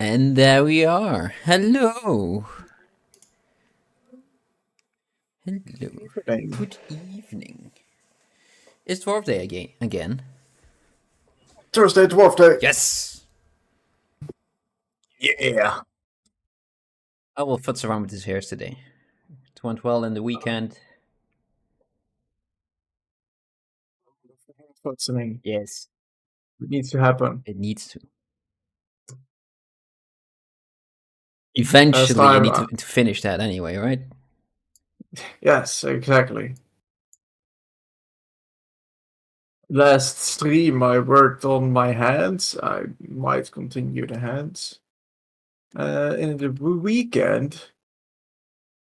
And there we are. Hello. Hello. Good evening. It's Dwarf Day again. Thursday, Dwarf Day. Yes. Yeah. I will futz around with his hairs today. It went well in the weekend. Futzing. Yes. It needs to happen. It needs to. Eventually, I need to finish that anyway, right? Yes, exactly. Last stream, I worked on my hands. I might continue the hands. In the weekend,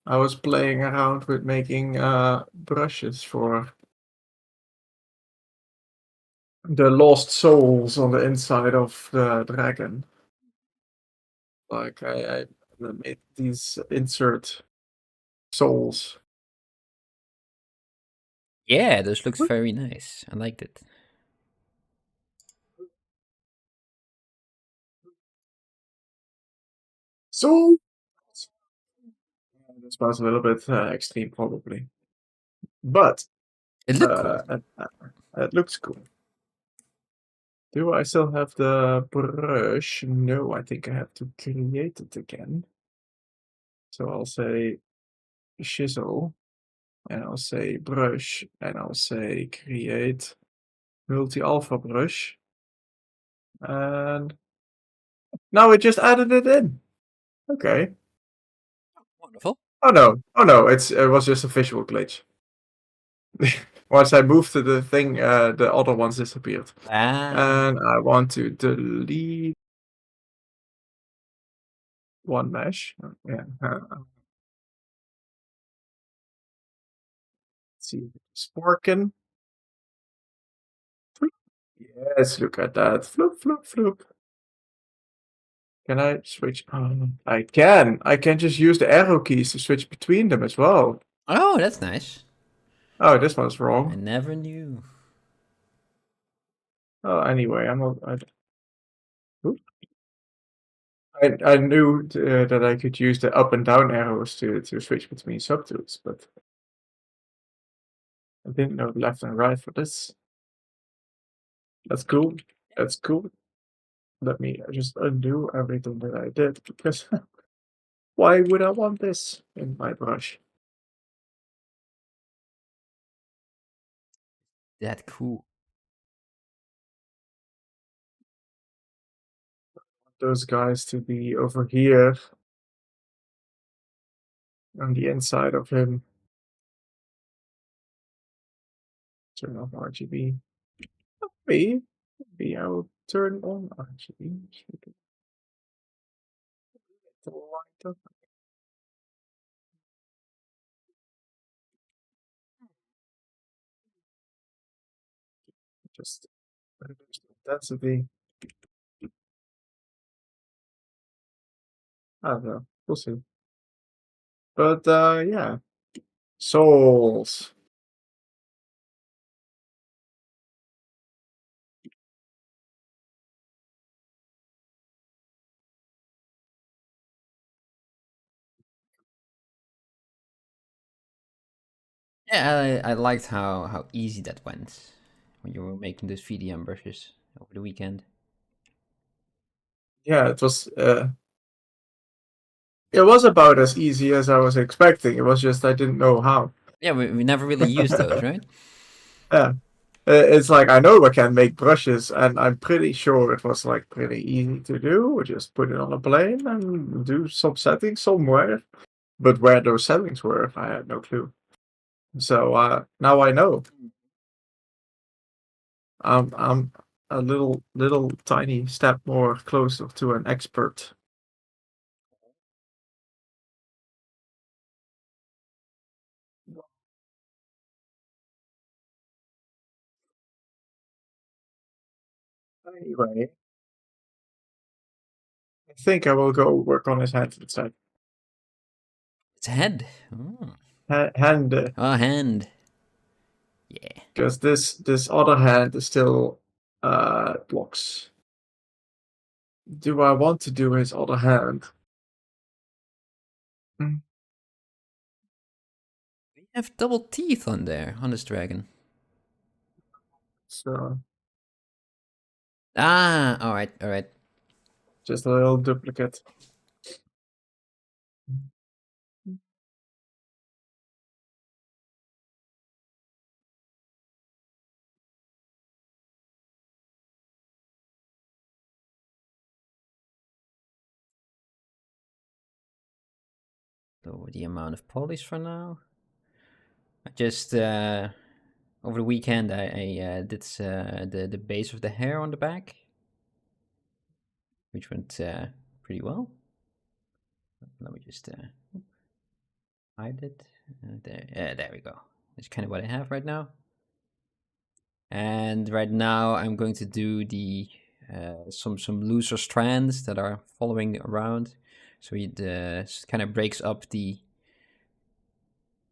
I was playing around with making brushes for the lost souls on the inside of the dragon. Like I made these insert souls. Yeah, this looks very nice. I liked it. So this was a little bit extreme, probably, but It looked cool. It looks cool. Do I still have the brush? No, I think I have to create it again. So I'll say chisel, and I'll say brush, and I'll say create multi-alpha brush. And now it just added it in. Okay. Wonderful. Oh no, it was just a visual glitch. Once I moved to the thing, the other ones disappeared. And I want to delete one mesh. Yeah. Let's see, Sparkin. Yes, look at that. Floop, floop, floop. Can I switch? I can. I can just use the arrow keys to switch between them as well. Oh, that's nice. Oh, this one's wrong. I never knew. Oh, anyway, I'm not. I knew that I could use the up and down arrows to switch between subtools, but I didn't know left and right for this. That's cool. That's cool. Let me just undo everything that I did, because why would I want this in my brush? That cool. Those guys to be over here on the inside of him. Turn off RGB. Maybe I will turn on RGB. The light up. Just reduce the intensity. I don't know. We'll see. But yeah. Souls. Yeah, I liked how easy that went when you were making those VDM brushes over the weekend. Yeah, it was about as easy as I was expecting. It was just I didn't know how. Yeah, we never really used those, right? Yeah. It's like I know I can make brushes, and I'm pretty sure it was like pretty easy to do. Just put it on a plane and do some settings somewhere. But where those settings were, I had no clue. So now I know. I'm a little tiny step more closer to an expert. Anyway, I think I will go work on his hand instead. It's a head. Oh. Hand. Oh, hand. Yeah. Because this other hand is still blocks. do I want to do his other hand? We have double teeth on there, on this dragon. So Ah, alright, alright. just a little duplicate. Lower the amount of polys for now. I just over the weekend I did the base of the hair on the back, which went pretty well. Let me just hide it. There we go. That's kind of what I have right now. And right now I'm going to do the some looser strands that are following around, so it kind of breaks up the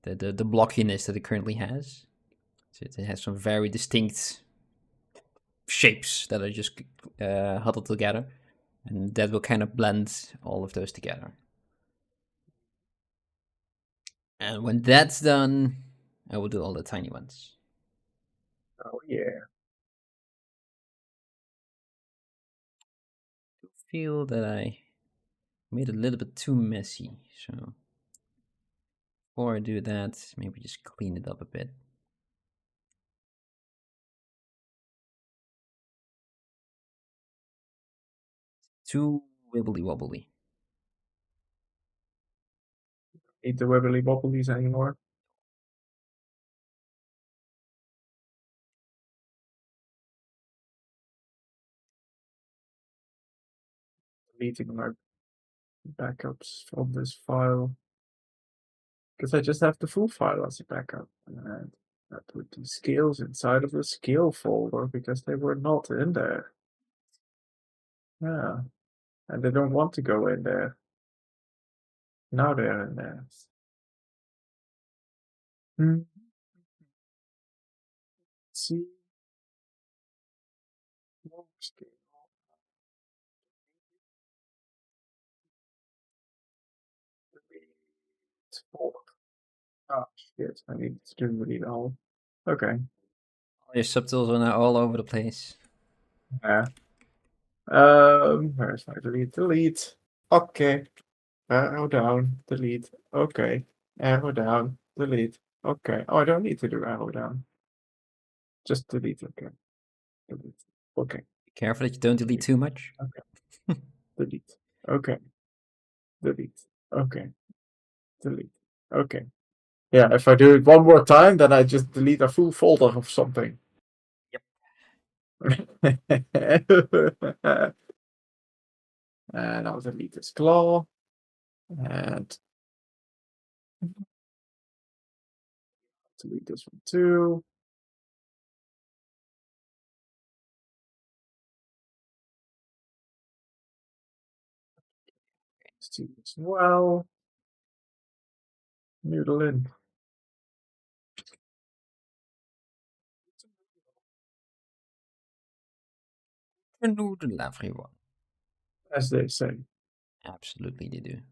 blockiness that it currently has. So it has some very distinct shapes that are just huddled together, and that will kind of blend all of those together. And when that's done, I will do all the tiny ones. Oh yeah. I feel that I made it a little bit too messy, so before I do that, maybe just clean it up a bit. Too wibbly wobbly. Eat the wibbly wobblies anymore. Deleting my backups from this file. Because I just have the full file as a backup. And I put the scales inside of the scale folder because they were not in there. Yeah. And they don't want to go in there. Now they're in there. See? No scale. Delete folder. Oh shit, I need to delete all. Okay. All your subtitles are now all over the place. Yeah. Where's my delete? Delete. Okay. Arrow down. Delete. Okay. Arrow down. Delete. Okay. Oh, I don't need to do arrow down. Just delete. Okay. Delete. Okay. Be careful that you don't delete too much. Okay. Delete. Okay. Delete. Okay. Delete. Okay. Yeah, if I do it one more time, then I just delete a full folder of something. Yep. And I'll delete this claw. And delete this one too. Let's do this as well. Noodle in. A noodle, everyone. As they say. Absolutely, they do.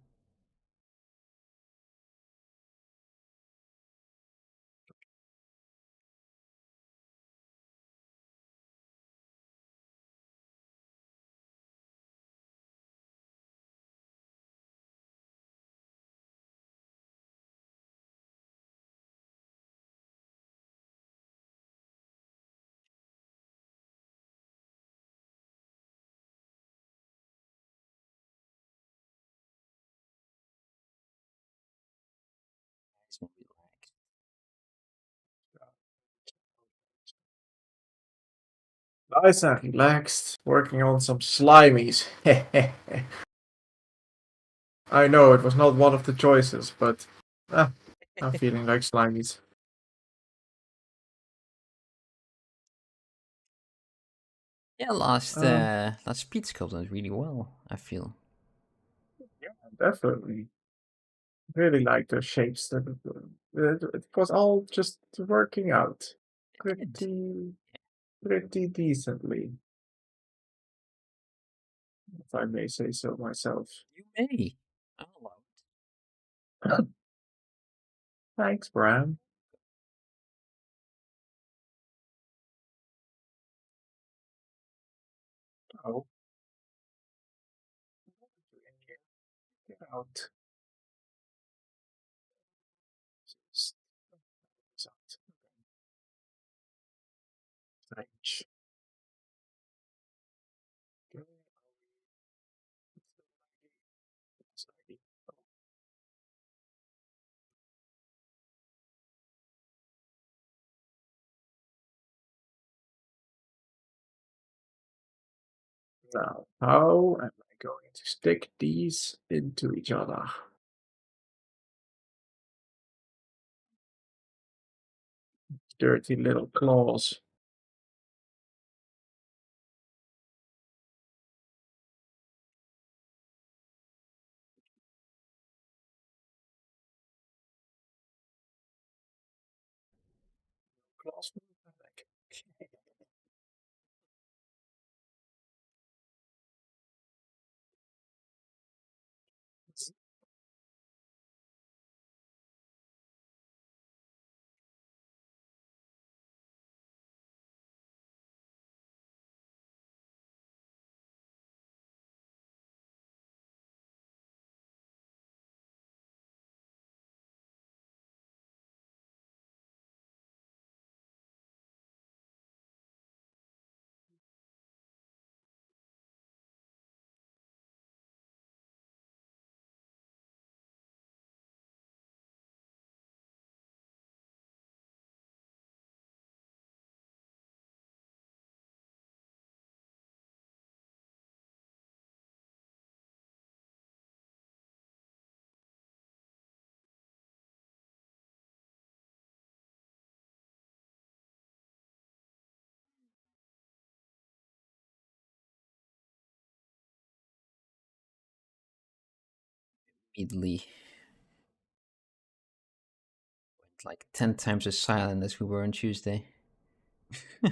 Nice and relaxed, working on some slimies. I know it was not one of the choices, but I'm feeling like slimies. Yeah, last speed sculpt went really well, I feel. Yeah, definitely. Really like the shapes that it was all just working out pretty decently. if I may say so myself. You may. I'll allow it. Thanks, Bram. Oh, get out. S- Strange. Okay. Now, how am I going to stick these into each other? Dirty little claws. Claws from the back. Immediately went like 10 times as silent as we were on Tuesday. Yeah.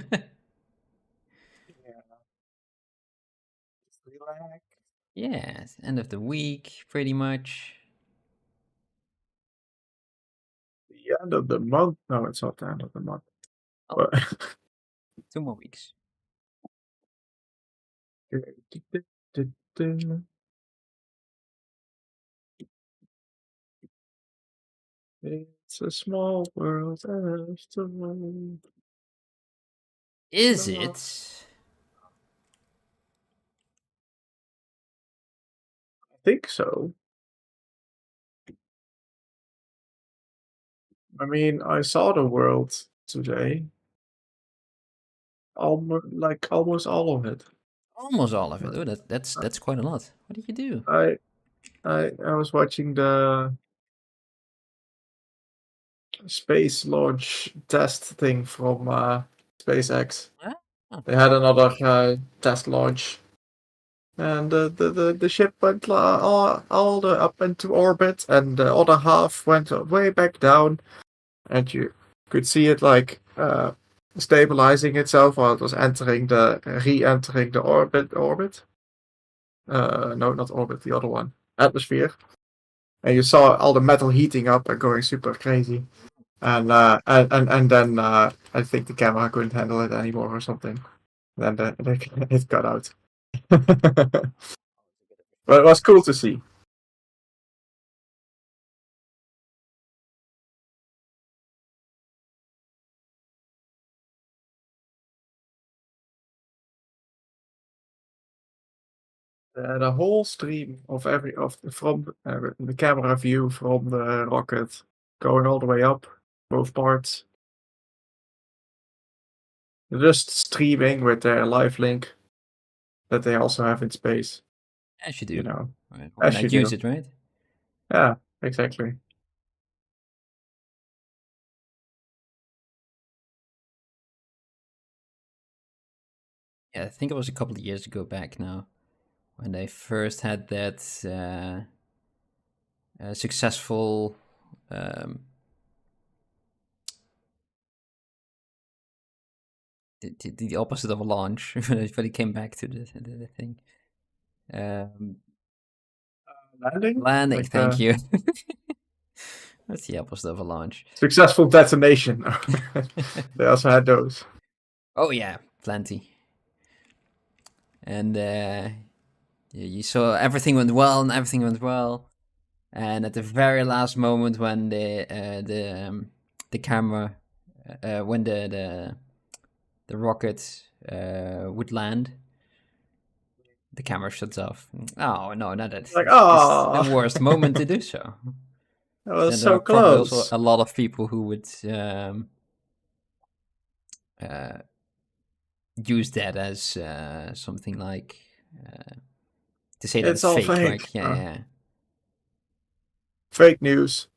Just relax. Yeah, it's end of the week, pretty much. The end of the month. No, it's not the end of the month. Oh, But 2 more weeks. it's a small world after all. Is No, it? I think so. I mean, I saw the world today. Almost all of it. Almost all of it. Uh, Oh, that's quite a lot. What did you do? I was watching the space launch test thing from SpaceX. Huh? Oh, They had another test launch, and the ship went all the up into orbit, and the other half went way back down, and you could see it like stabilizing itself while it was re-entering the orbit. No, not orbit, the other one, atmosphere. And you saw all the metal heating up and going super crazy. And then I think the camera couldn't handle it anymore or something. Then it got out. But it was cool to see. The whole stream of from the camera view from the rocket going all the way up, both parts. Just streaming with their live link that they also have in space. as you You do. know, Right. Why as you not use do. it, right? Yeah, exactly. Yeah, I think it was a couple of years ago back now when they first had that successful the opposite of a launch, but it came back to the thing. Landing? Landing, Like thank the you. That's the opposite of a launch. successful detonation. They also had those. Oh yeah, plenty. And you saw everything went well, and everything went well. And at the very last moment, when the camera, when the rocket would land, the camera shuts off. Oh no, not that! Like, It's the oh, worst moment to do so. that was Then there are so probably also close. a lot of people who would use that as something like to say that It's it's all fake. fake. Like yeah. Fake news.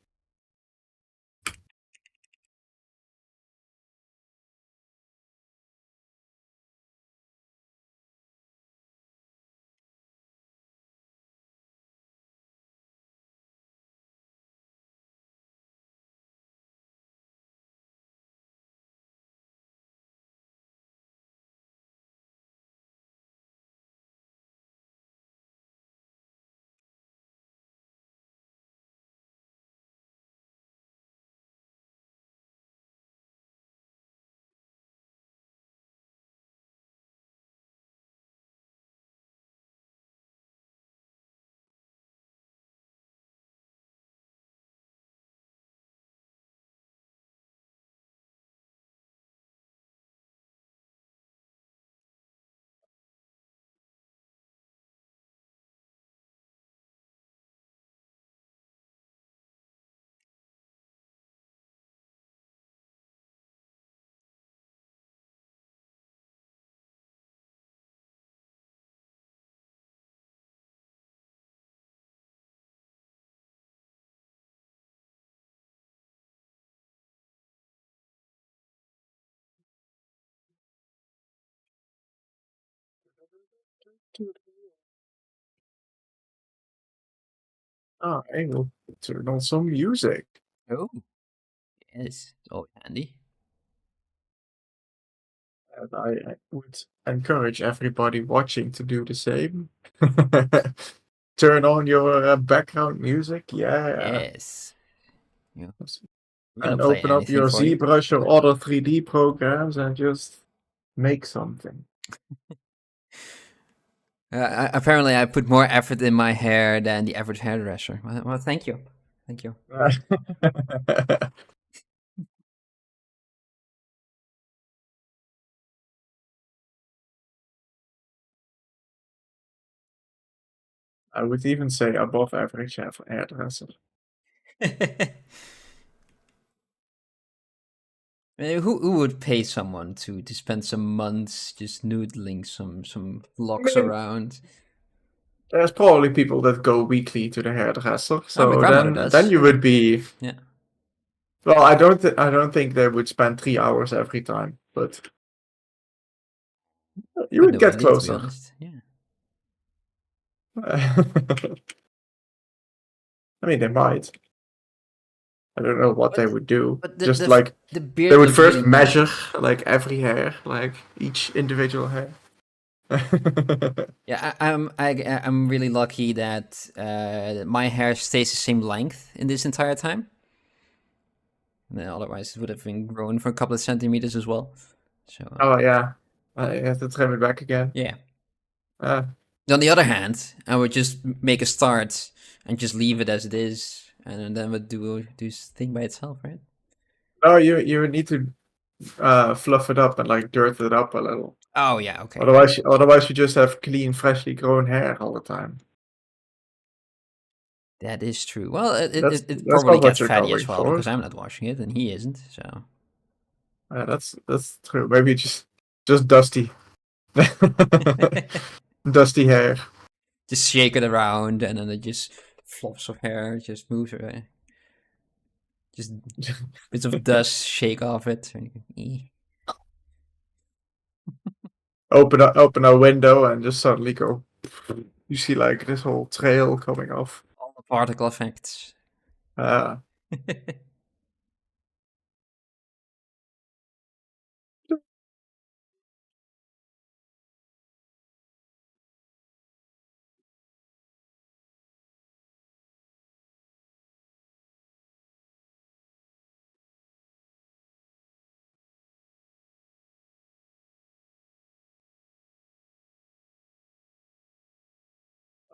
Ah, I will turn on some music. Oh yes, oh handy. And I would encourage everybody watching to do the same. Turn on your background music, yeah. Yes. Yeah. We're gonna And play open up anything your for you. ZBrush or other 3D programs and just make something. Apparently, I put more effort in my hair than the average hairdresser. Well, thank you. Thank you. I would even say above average hairdresser. Who would pay someone to spend some months just noodling some I locks mean, around? there's probably people that go weekly to the hairdresser, Oh, my so grandmother then does. you would be. Yeah. Well, I don't think they would spend 3 hours every time, but you Could would do get Andy, to be closer. honest. Yeah. I mean, they might. I don't know what they But would do. but Just like the they beard would looks really first nice. measure like every hair, like each individual hair. Yeah, I'm really lucky that my hair stays the same length in this entire time. Otherwise, it would have been grown for a couple of centimeters as well. So Oh yeah, I have to trim it back again. yeah. Uh, On the other hand, I would just make a start and just leave it as it is, and then would do this thing by itself, right? no, you need to fluff it up and like dirt it up a little. Oh yeah, okay. Otherwise you just have clean, freshly grown hair all the time. That is true. Well, it That's probably not what gets you're fatty as going well for. because I'm not washing it and he isn't. So That's true. Maybe just dusty, dusty hair. just shake it around and then it just flops of hair just moves away. Just bits of dust shake off it. Open a window and just suddenly go. You see like this whole trail coming off. All the particle effects. Uh,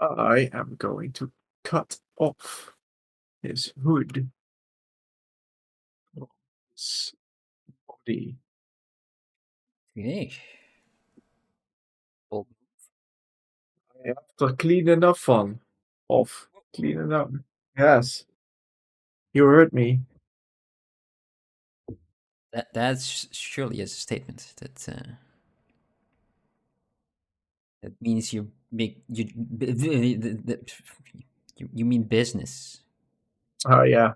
I am going to cut off his hood. His body. Okay. Well, I have to clean enough one. Off. Clean it up. Yes. You heard me. that's surely is a statement that that means you make you mean business. Oh, yeah.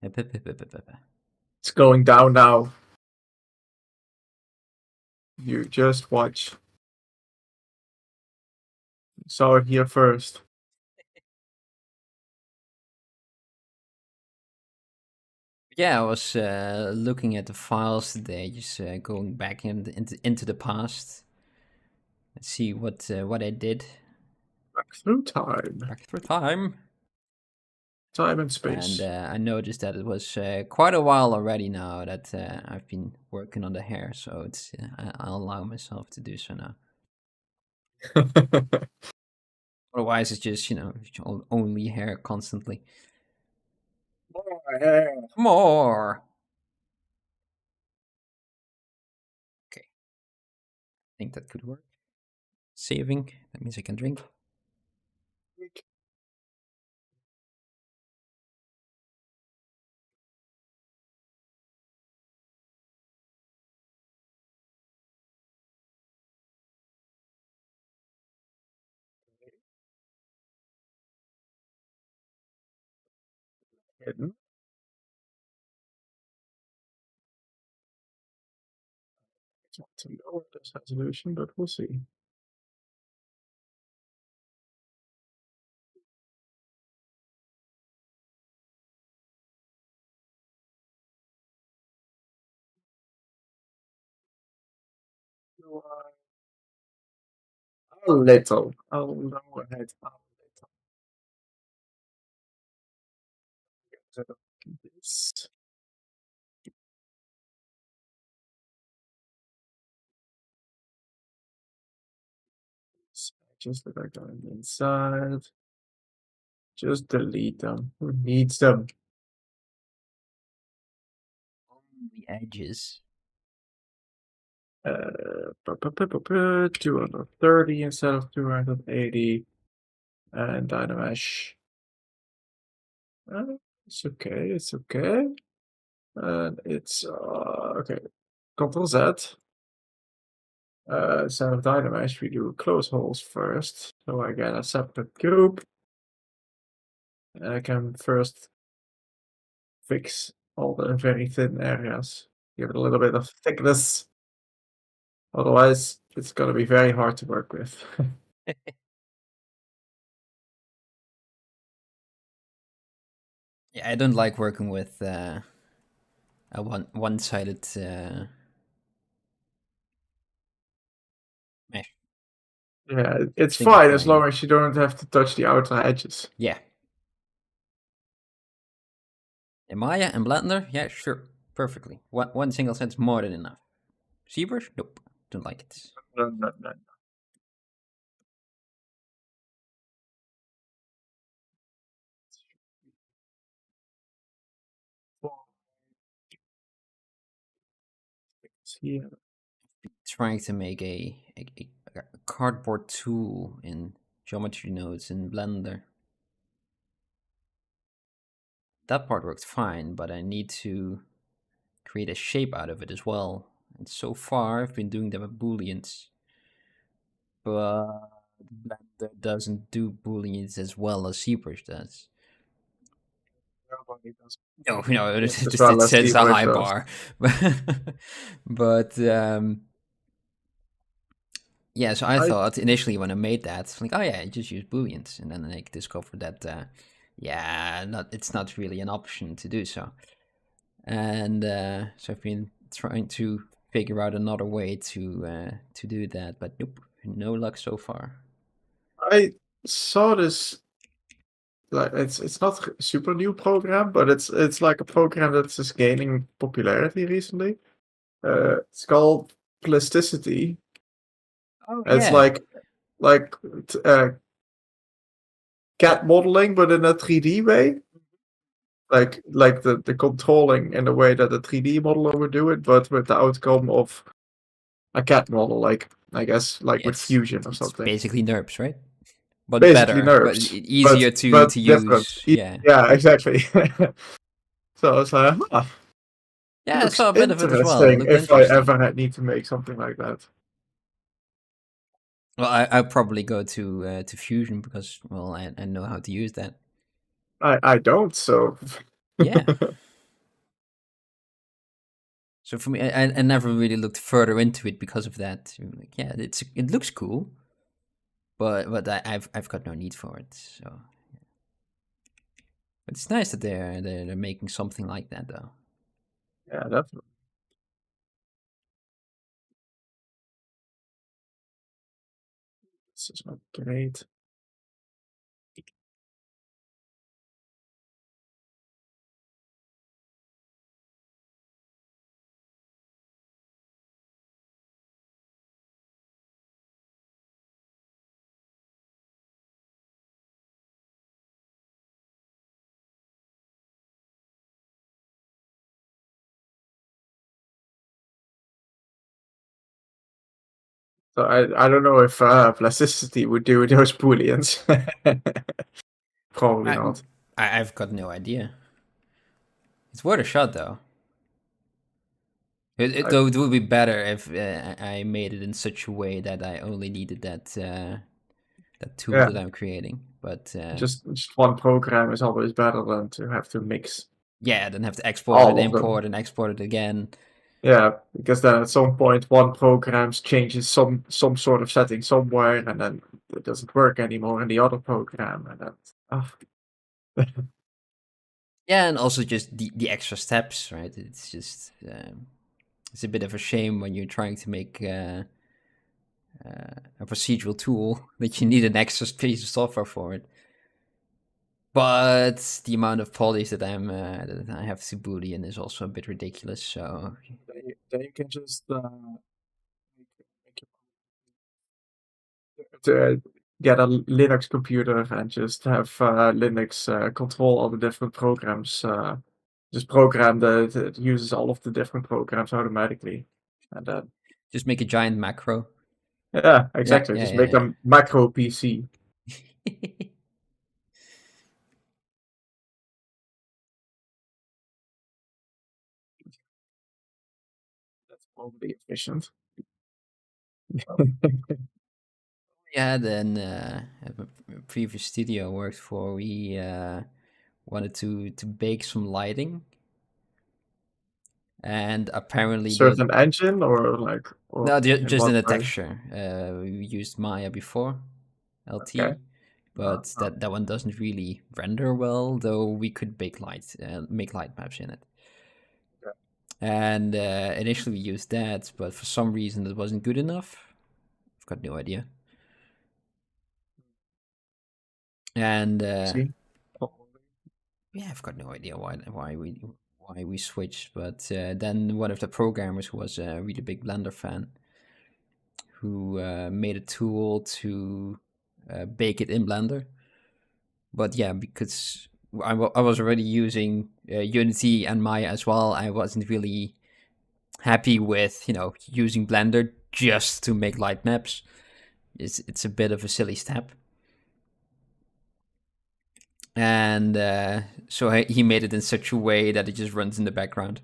Uh, It's going down now. You just watch. Saw it here first. Yeah, I was looking at the files today, just going back into the past. Let's see what I did. Back through time. Back through time. Time and space. And I noticed that it was quite a while already now that I've been working on the hair, so it's I'll allow myself to do so now. Otherwise, it's just only hair constantly. More hair. More. Okay, I think that could work. Saving. That means I can drink. Hidden. I want to lower this resolution, but we'll see. A little. I'll lower it a little. This. Just that I got inside. Just delete them. Who needs them? On the edges. 230 instead of 280. And Dynamesh. It's okay, it's okay. And it's okay. Control Z. Instead of Dynamesh, we do close holes first. So I get a separate group. And I can first fix all the very thin areas. Give it a little bit of thickness. Otherwise, it's gonna be very hard to work with. Yeah, I don't like working with a one-sided mesh. Yeah, it's Think it's fine as very- long as you don't have to touch the outer edges. Yeah. In Maya and Blender, yeah, sure, perfectly. One single set's more than enough. ZBrush, nope, don't like it. No. Here. Trying to make a cardboard tool in geometry nodes in Blender. That part worked fine, but I need to create a shape out of it as well. And so far, I've been doing them with booleans, but Blender doesn't do booleans as well as ZBrush does. Nobody does. No, As it well as sets a ZBrush high does. bar. But yeah, so I thought initially when I made that, like, oh yeah, I just use booleans, and then I discovered that it's not really an option to do so. And so I've been trying to figure out another way to do that, but nope, no luck so far. I saw this. Like it's not a super new program, but it's like a program that's just gaining popularity recently. It's called Plasticity. Oh It's yeah, like CAD modeling, but in a 3D way. Like the controlling in the way that a 3D modeler would do it, but with the outcome of a CAD model, like I guess like with Fusion or It's something. basically NURBS, right? But Basically better, but NURBS, easier but to different. use. Yeah. Yeah, exactly. So I was like, Yeah, I looks saw a bit of it as well. It interesting looked if I interesting. ever need to make something like that. Well, I'll probably go to Fusion because, well, I know how to use that. I don't, so Yeah. So for me, I never really looked further into it because of that. Like, yeah, it looks cool, but I've got no need for it. So, but it's nice that they're making something like that though. yeah, definitely. This is not great. So I don't know if plasticity would do those booleans. Probably not. I've got no idea. It's worth a shot though. Though it would be better if I made it in such a way that I only needed that tool Yeah. that I'm creating. But Just one program is always better than to have to mix. Yeah, then have to export all it, of them. import, and export it again. Yeah, because then at some point one program changes some sort of setting somewhere, and then it doesn't work anymore in the other program, and then Yeah, and also just the extra steps, right? It's just it's a bit of a shame when you're trying to make a procedural tool that you need an extra piece of software for it. But the amount of polys that that I have to boolean is also a bit ridiculous. So then you can just to get a Linux computer and just have Linux control all the different programs. Just program that it uses all of the different programs automatically, and then just make a giant macro. yeah, exactly. Yeah, Just yeah, make a macro PC. That's probably efficient. Yeah, then at a previous studio I worked for, we wanted to bake some lighting, and apparently Certain engine or like or no, in just what in the way? texture. We used Maya before, LT, Okay. but that one doesn't really render well. Though we could make light maps in it. Yeah. And initially we used that, but for some reason it wasn't good enough. I've got no idea. And See? yeah, I've got no idea why we switched. But then one of the programmers who was a really big Blender fan, who made a tool to bake it in Blender. But yeah, because I was already using Unity and Maya as well, I wasn't really happy with using Blender just to make light maps. It's a bit of a silly step. And so he made it in such a way that it just runs in the background.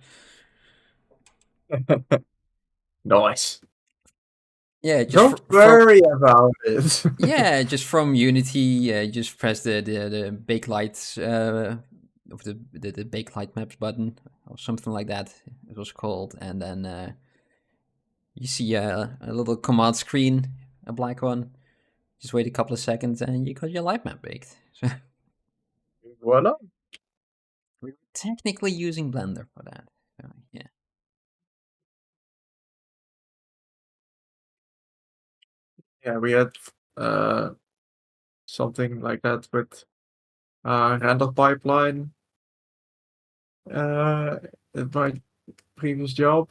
Nice. Yeah, just Don't worry about it. yeah, just from Unity, just press the bake lights of the bake light maps button or something like that. It was called, and then you see a little command screen, a black one. Just wait a couple of seconds, and you got your light map baked. So Voila. we're technically using Blender for that. So, yeah. Yeah, we had something like that with render pipeline in my previous job.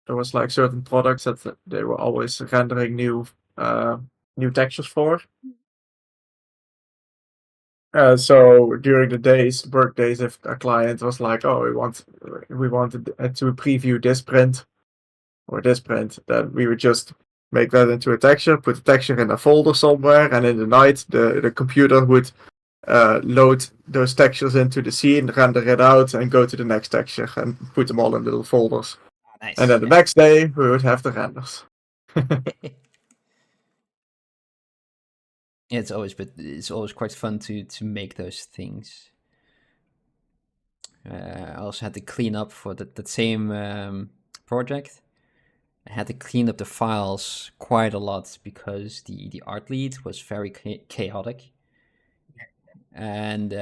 There was like certain products that they were always rendering new textures for. So during the days, work days, if a client was like, "Oh, we wanted to preview this print or this print," then we would just make that into a texture, put the texture in a folder somewhere, and in the night, the computer would load those textures into the scene, render it out, and go to the next texture and put them all in little folders. Nice. And then the next day, we would have the renders. Yeah, it's always quite fun to make those things. I also had to clean up for that same project. I had to clean up the files quite a lot because the art lead was very chaotic, and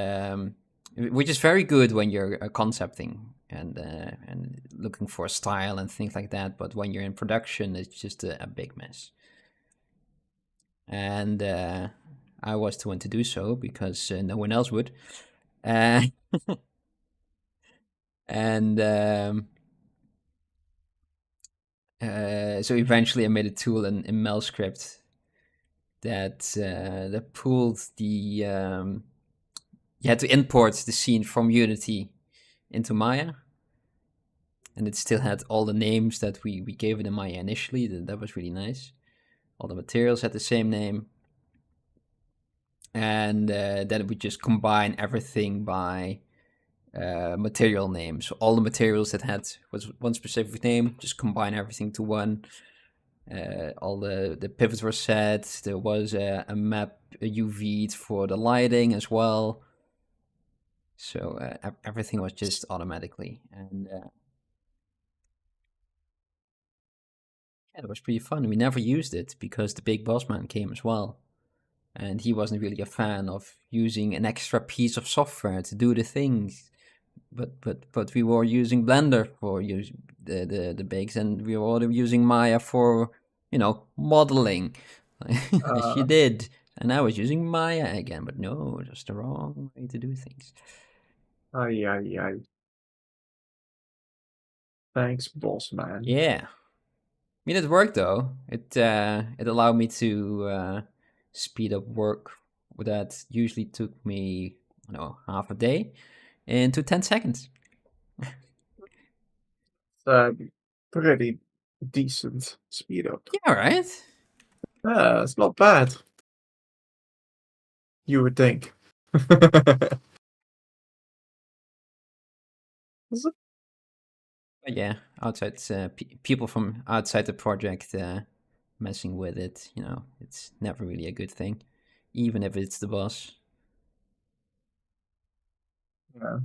which is very good when you're concepting and looking for a style and things like that. But when you're in production, it's just a big mess. And I was the one to do so because no one else would. And so eventually I made a tool in MelScript that pulled the you had to import the scene from Unity into Maya, and it still had all the names that we gave it in Maya initially. That was really nice. All the materials had the same name, and then we just combine everything by material names. So all the materials that had was one specific name, just combine everything to one. All the pivots were set. There was a map, a UV for the lighting as well. So everything was just automatically, and yeah, it was pretty fun. We never used it because the big boss man came as well, and he wasn't really a fan of using an extra piece of software to do the things. But we were using Blender for the bigs, and we were all using Maya for modeling, as you did. And I was using Maya again, but no, just the wrong way to do things. Ay, ay, ay. Thanks, boss man. Yeah. I mean, it worked though. It allowed me to speed up work that usually took me, half a day into 10 seconds. Pretty decent speed up. Yeah, right? Yeah, it's not bad. You would think. Is it? But yeah, outside people from outside the project messing with it, it's never really a good thing, even if it's the boss. Yeah.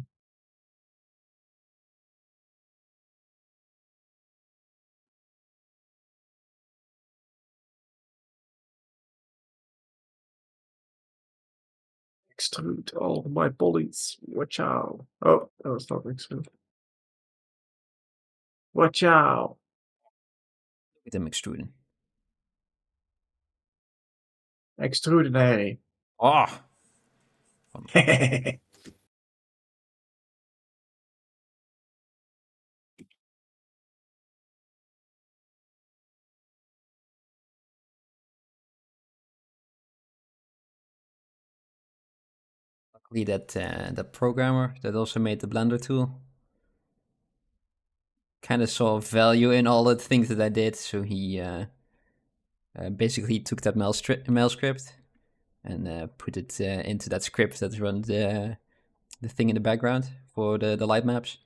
Extrude all my polys. Watch out. Oh, that was not extrude. Watch out. Look at them extruding. Extraordinary. Oh, luckily that programmer that also made the Blender tool kind of saw value in all the things that I did, so he basically took that mail script and put it into that script that runs the thing in the background for the light maps.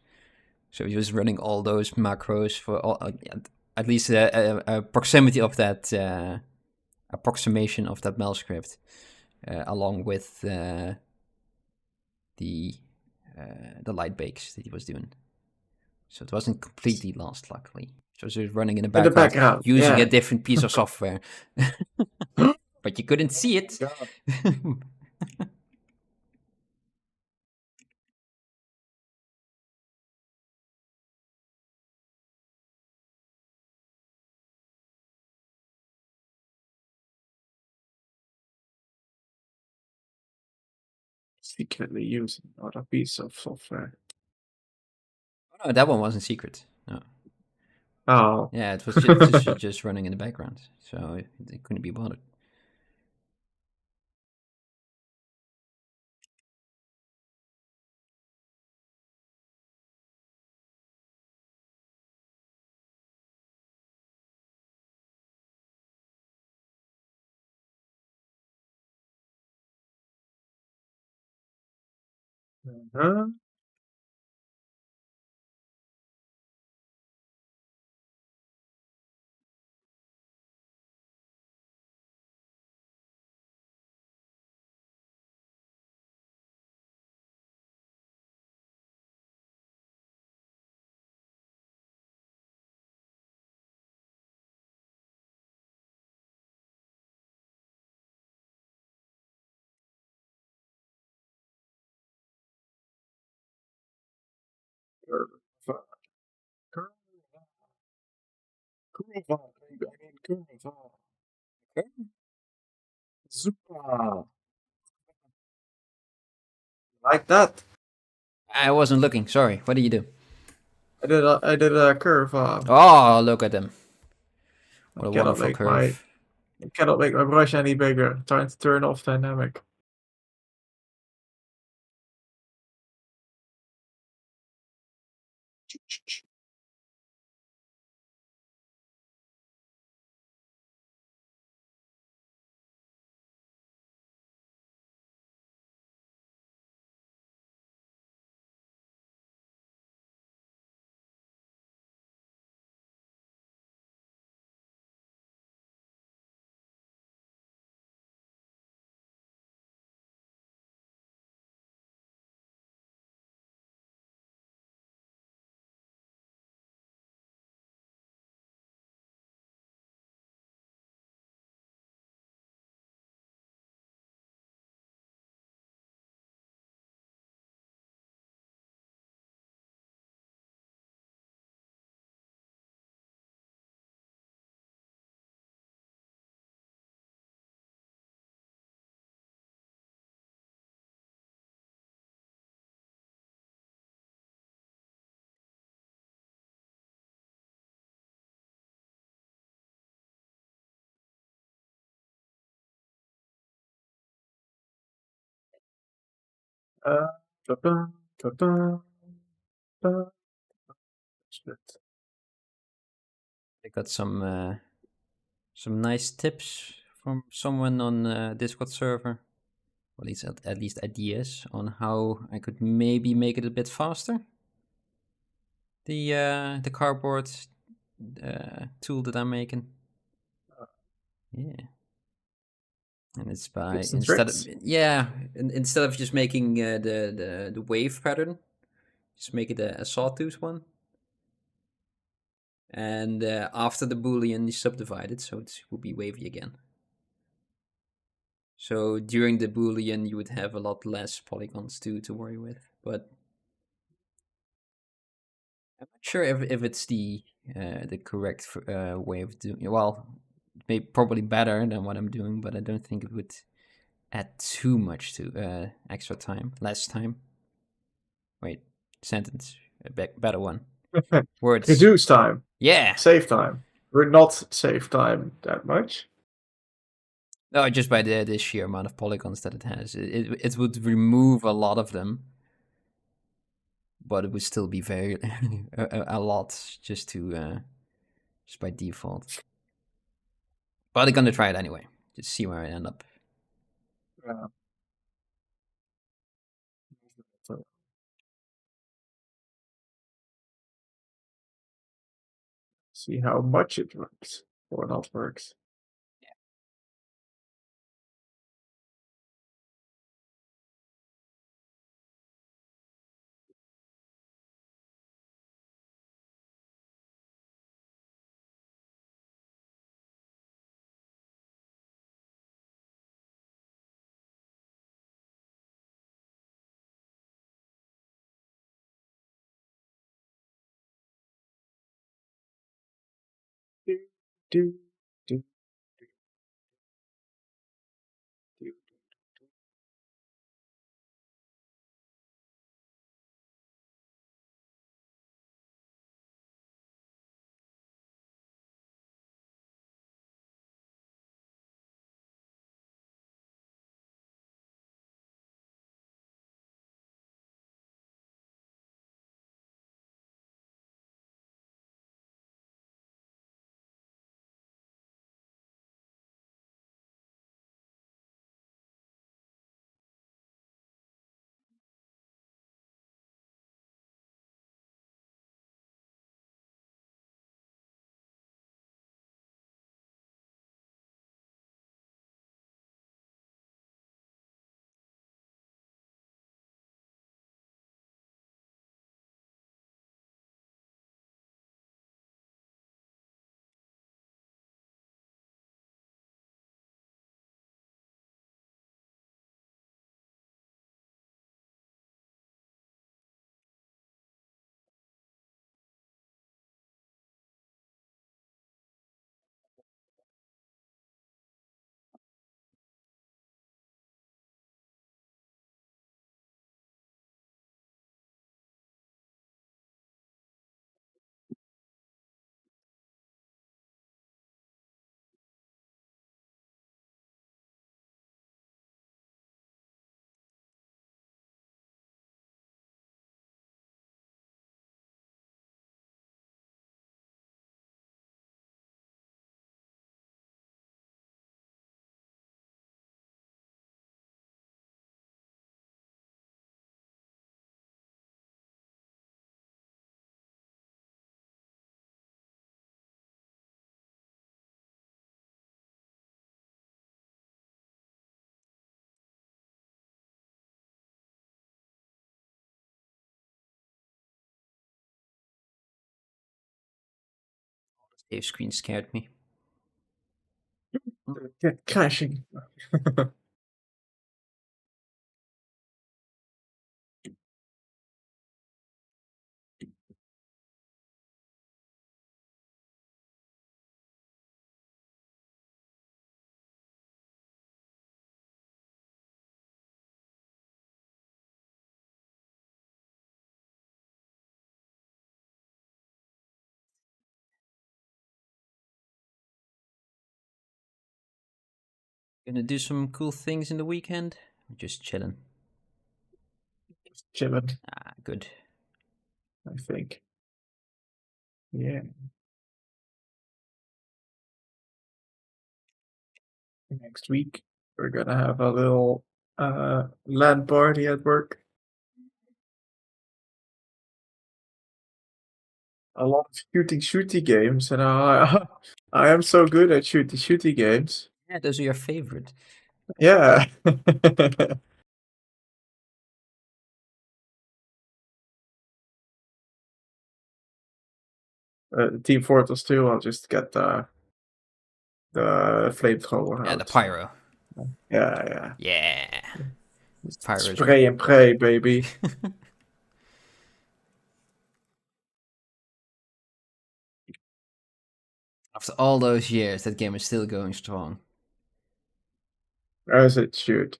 So he was running all those macros for all, at least a proximity of that approximation of that mail script, along with the light bakes that he was doing. So it wasn't completely lost, luckily. So it was running in the background, using a different piece of software. But you couldn't see it. Secretly using another piece of software. Oh, no, that one wasn't secret. No. Oh. Yeah, it was just running in the background, so it couldn't be bothered. Uh-huh. Curva. Curva. Curva. I mean curva. Okay. Super. Like that. I wasn't looking. Sorry. What did you do? I did a curve. Oh, look at them. What I a cannot wonderful make my curve. I cannot make my brush any bigger. Trying to turn off dynamic. Uh, ta-da, ta-da, ta-da. Shit. I got some nice tips from someone on Discord server. Or at least ideas on how I could maybe make it a bit faster. The cardboard tool that I'm making. Yeah. And it's by Tips and tricks. instead of just making the wave pattern, just make it a sawtooth one. And after the boolean, you subdivide it so it will be wavy again. So during the boolean, you would have a lot less polygons to worry with. But I'm not sure if it's the correct way of doing. Well, maybe probably better than what I'm doing, but I don't think it would add too much to extra time, less time. Wait, sentence, better one. Words. Reduce time. Yeah. Save time. We're not save time that much. No, just by the sheer amount of polygons that it has, it would remove a lot of them, but it would still be very a lot just by default. But I'm gonna try it anyway. Just see where I end up. Yeah. See how much it works or not works. Do, do, do, do. Save screen scared me. Get crashing. Gonna do some cool things in the weekend? Or just chilling? Just chilling, Ah, good. I think. Yeah. Next week we're gonna have a little LAN party at work. A lot of shooty games, and I I am so good at shooty games. Yeah, those are your favorite. Yeah. Team Fortress 2, I'll just get the flamethrower Yeah, out. the pyro. Yeah. Yeah. Pyros Spray and pray, baby. After all those years, that game is still going strong. As it should.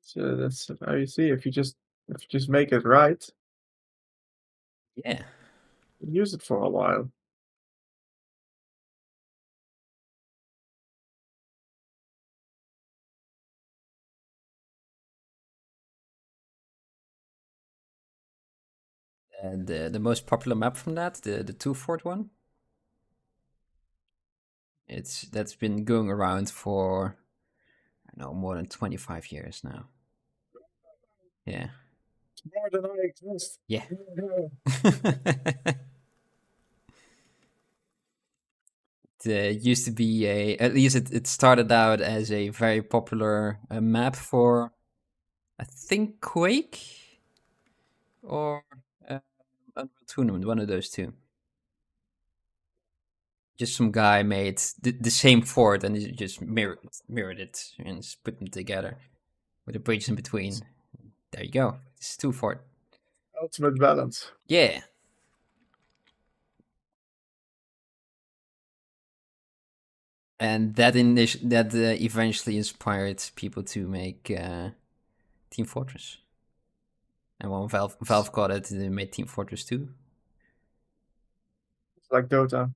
So that's how you see. If you just make it right, Yeah. use it for a while. And the most popular map from that, the 2-fort one, that's been going around for I don't know, more than 25 years now. Yeah. It's more than I exist. Yeah. It used to be at least it started out as a very popular map for, I think, Quake or Unreal Tournament, one of those two. Just some guy made the same fort and he just mirrored it and just put them together with a bridge in between. There you go. It's 2-fort. Ultimate balance. Yeah. And that eventually inspired people to make Team Fortress. And when Valve got it, they made Team Fortress 2. It's like Dota.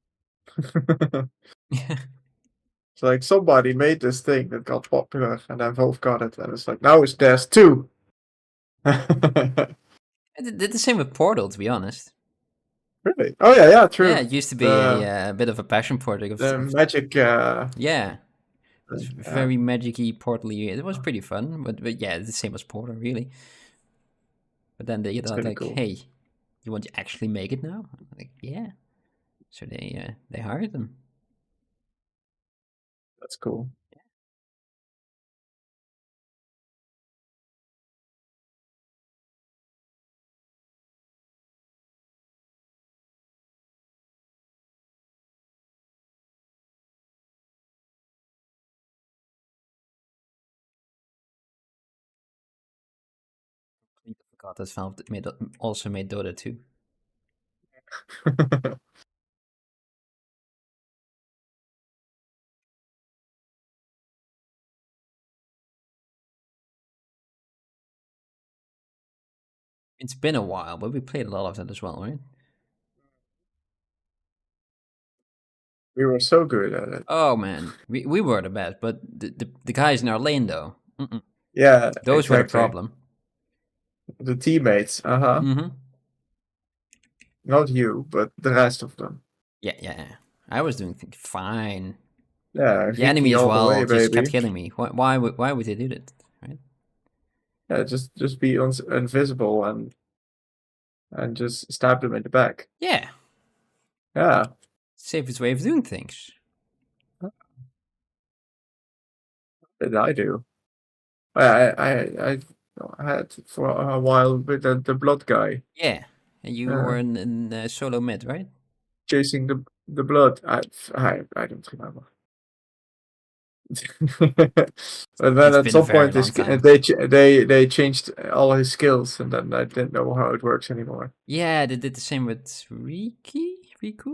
Yeah. It's like somebody made this thing that got popular, and then Valve got it, and it's like now it's theirs too. It did the same with Portal, to be honest. Really? Oh yeah, true. Yeah, it used to be a bit of a passion project. The magic. Yeah. It's Yeah. very magic-y, portal-y. It was pretty fun, but yeah, it's the same as Portal, really. But then they thought, really like, cool. hey, you want to actually make it now? I'm like, yeah. So they hired them. That's cool. I forgot that Valve also made Dota 2. It's been a while, but we played a lot of that as well, right? We were so good at it. Oh man, we were the best, but the guys in our lane though, Yeah, those were the exactly. problem. The teammates, Mm-hmm. not you, but the rest of them. Yeah. I was doing fine. Yeah, The enemy Vicky as all the way, well just kept baby. killing me. Why would they do that, right? Yeah, just be invisible and just stab them in the back. Yeah, Yeah. safest way of doing things. Did I do? I had for a while with the blood guy. Yeah, and you were in solo mid, right? Chasing the blood. I don't remember. And then It's at been a some very point, long time. they changed all his skills, and then I didn't know how it works anymore. Yeah, they did the same with Riki, Ricky,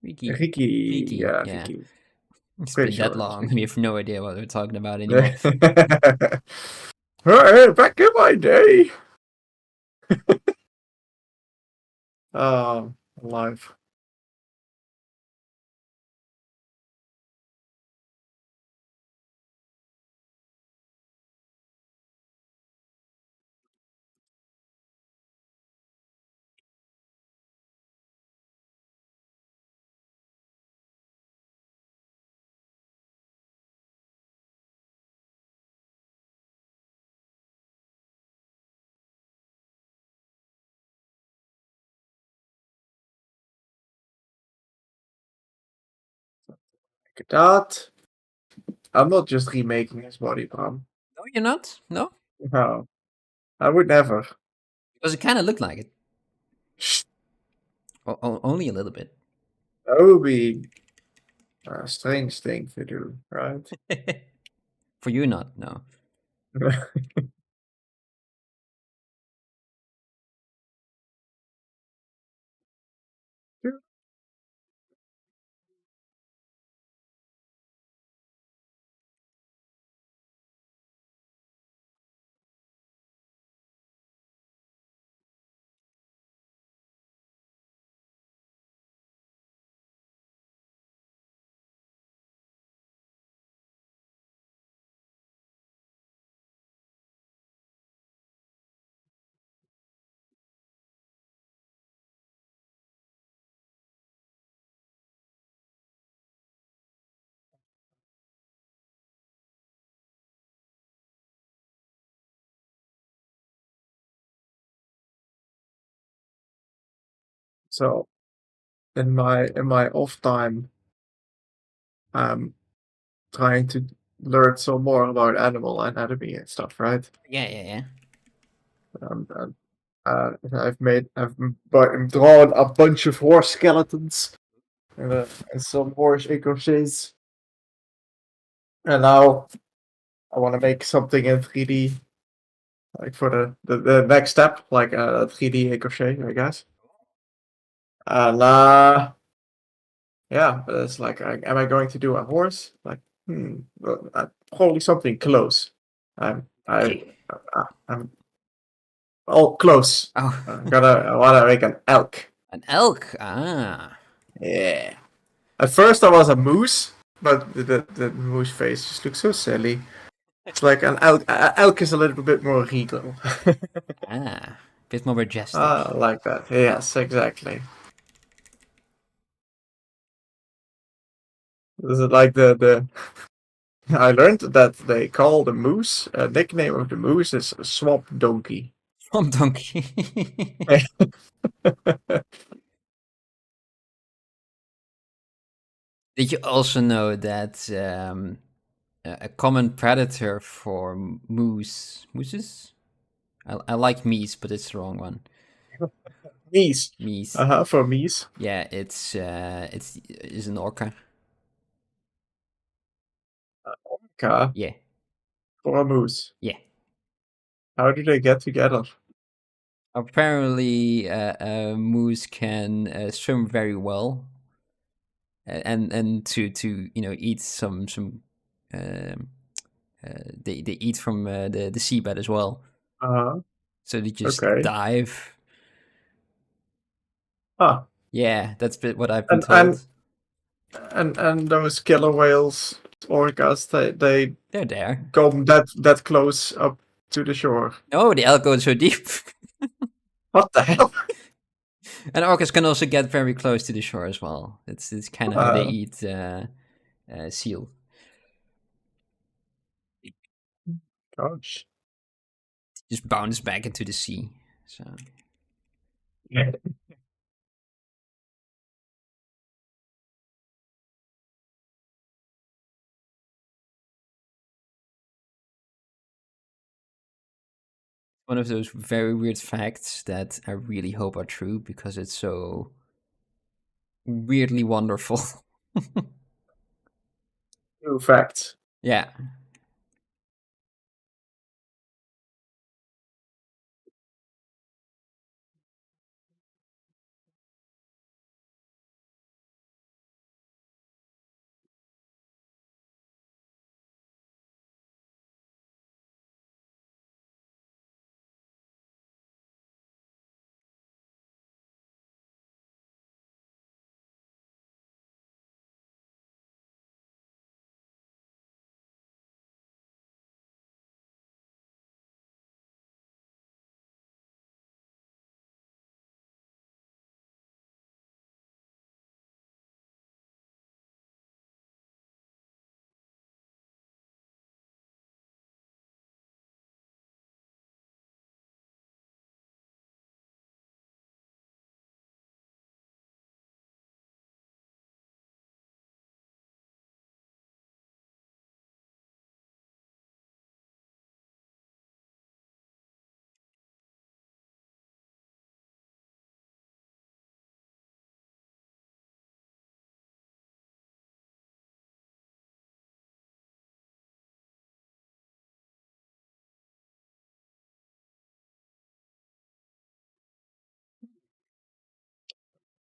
yeah, yeah. Ricky. It's Pretty been that sure it was long. We Ricky. have no idea what we're talking about anymore. Hey, back in my day. Alive. Look at that. I'm not just remaking his body, Bram. No, you're not? No? No, I would never. Because it kind of looked like it. Only a little bit. That would be a strange thing to do, right? For you, not. No. So in my off time, I'm trying to learn some more about animal anatomy and stuff, right? Yeah. And drawn a bunch of horse skeletons and some horse ricochets, and now I want to make something in 3D, like for the next step, like a 3D ricochet, I guess. And yeah, but it's like, am I going to do a horse? Like, well, probably something close. I'm all close. Oh, I wanna make an elk. an elk. Ah. Yeah. At first I was a moose, but the moose face just looks so silly. It's like an elk. Elk is a little bit more regal. Ah. Bit more majestic. I like that. Yes, exactly. This is like the I learned that they call the moose, nickname of the moose is swamp donkey. From donkey. Did you also know that a common predator for mooses? I like meese, but it's the wrong one. Meese. Meese. For meese. Yeah, it's is an orca. Orca Yeah, for a moose. yeah. How do they get together? Apparently, a moose can swim very well, and to eat some um, they eat from the seabed as well. Uh-huh. So they just Okay. dive. Ah. Yeah, that's what I've been And and told. and those killer whales, orcas, they They're there. come that close up to the shore. Oh, the elk goes so deep. What the hell? And orcas can also get very close to the shore as well. It's kind of how they Uh, eat seal. gosh. Just bounce back into the sea. So Yeah. one of those very weird facts that I really hope are true because it's so weirdly wonderful. True fact. Yeah.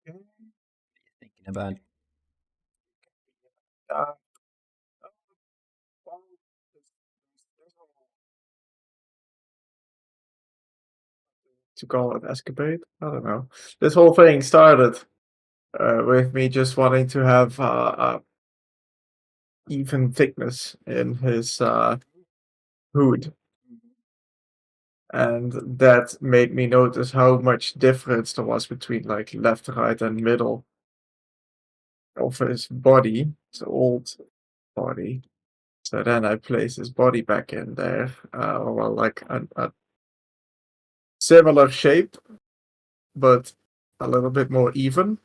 Thinking about Uh, to call it escapade. I don't know. This whole thing started with me just wanting to have even thickness in his hood, and that made me notice how much difference there was between like left, right, and middle of his body, his old body. So then I placed his body back in there, well, like a similar shape, but a little bit more even.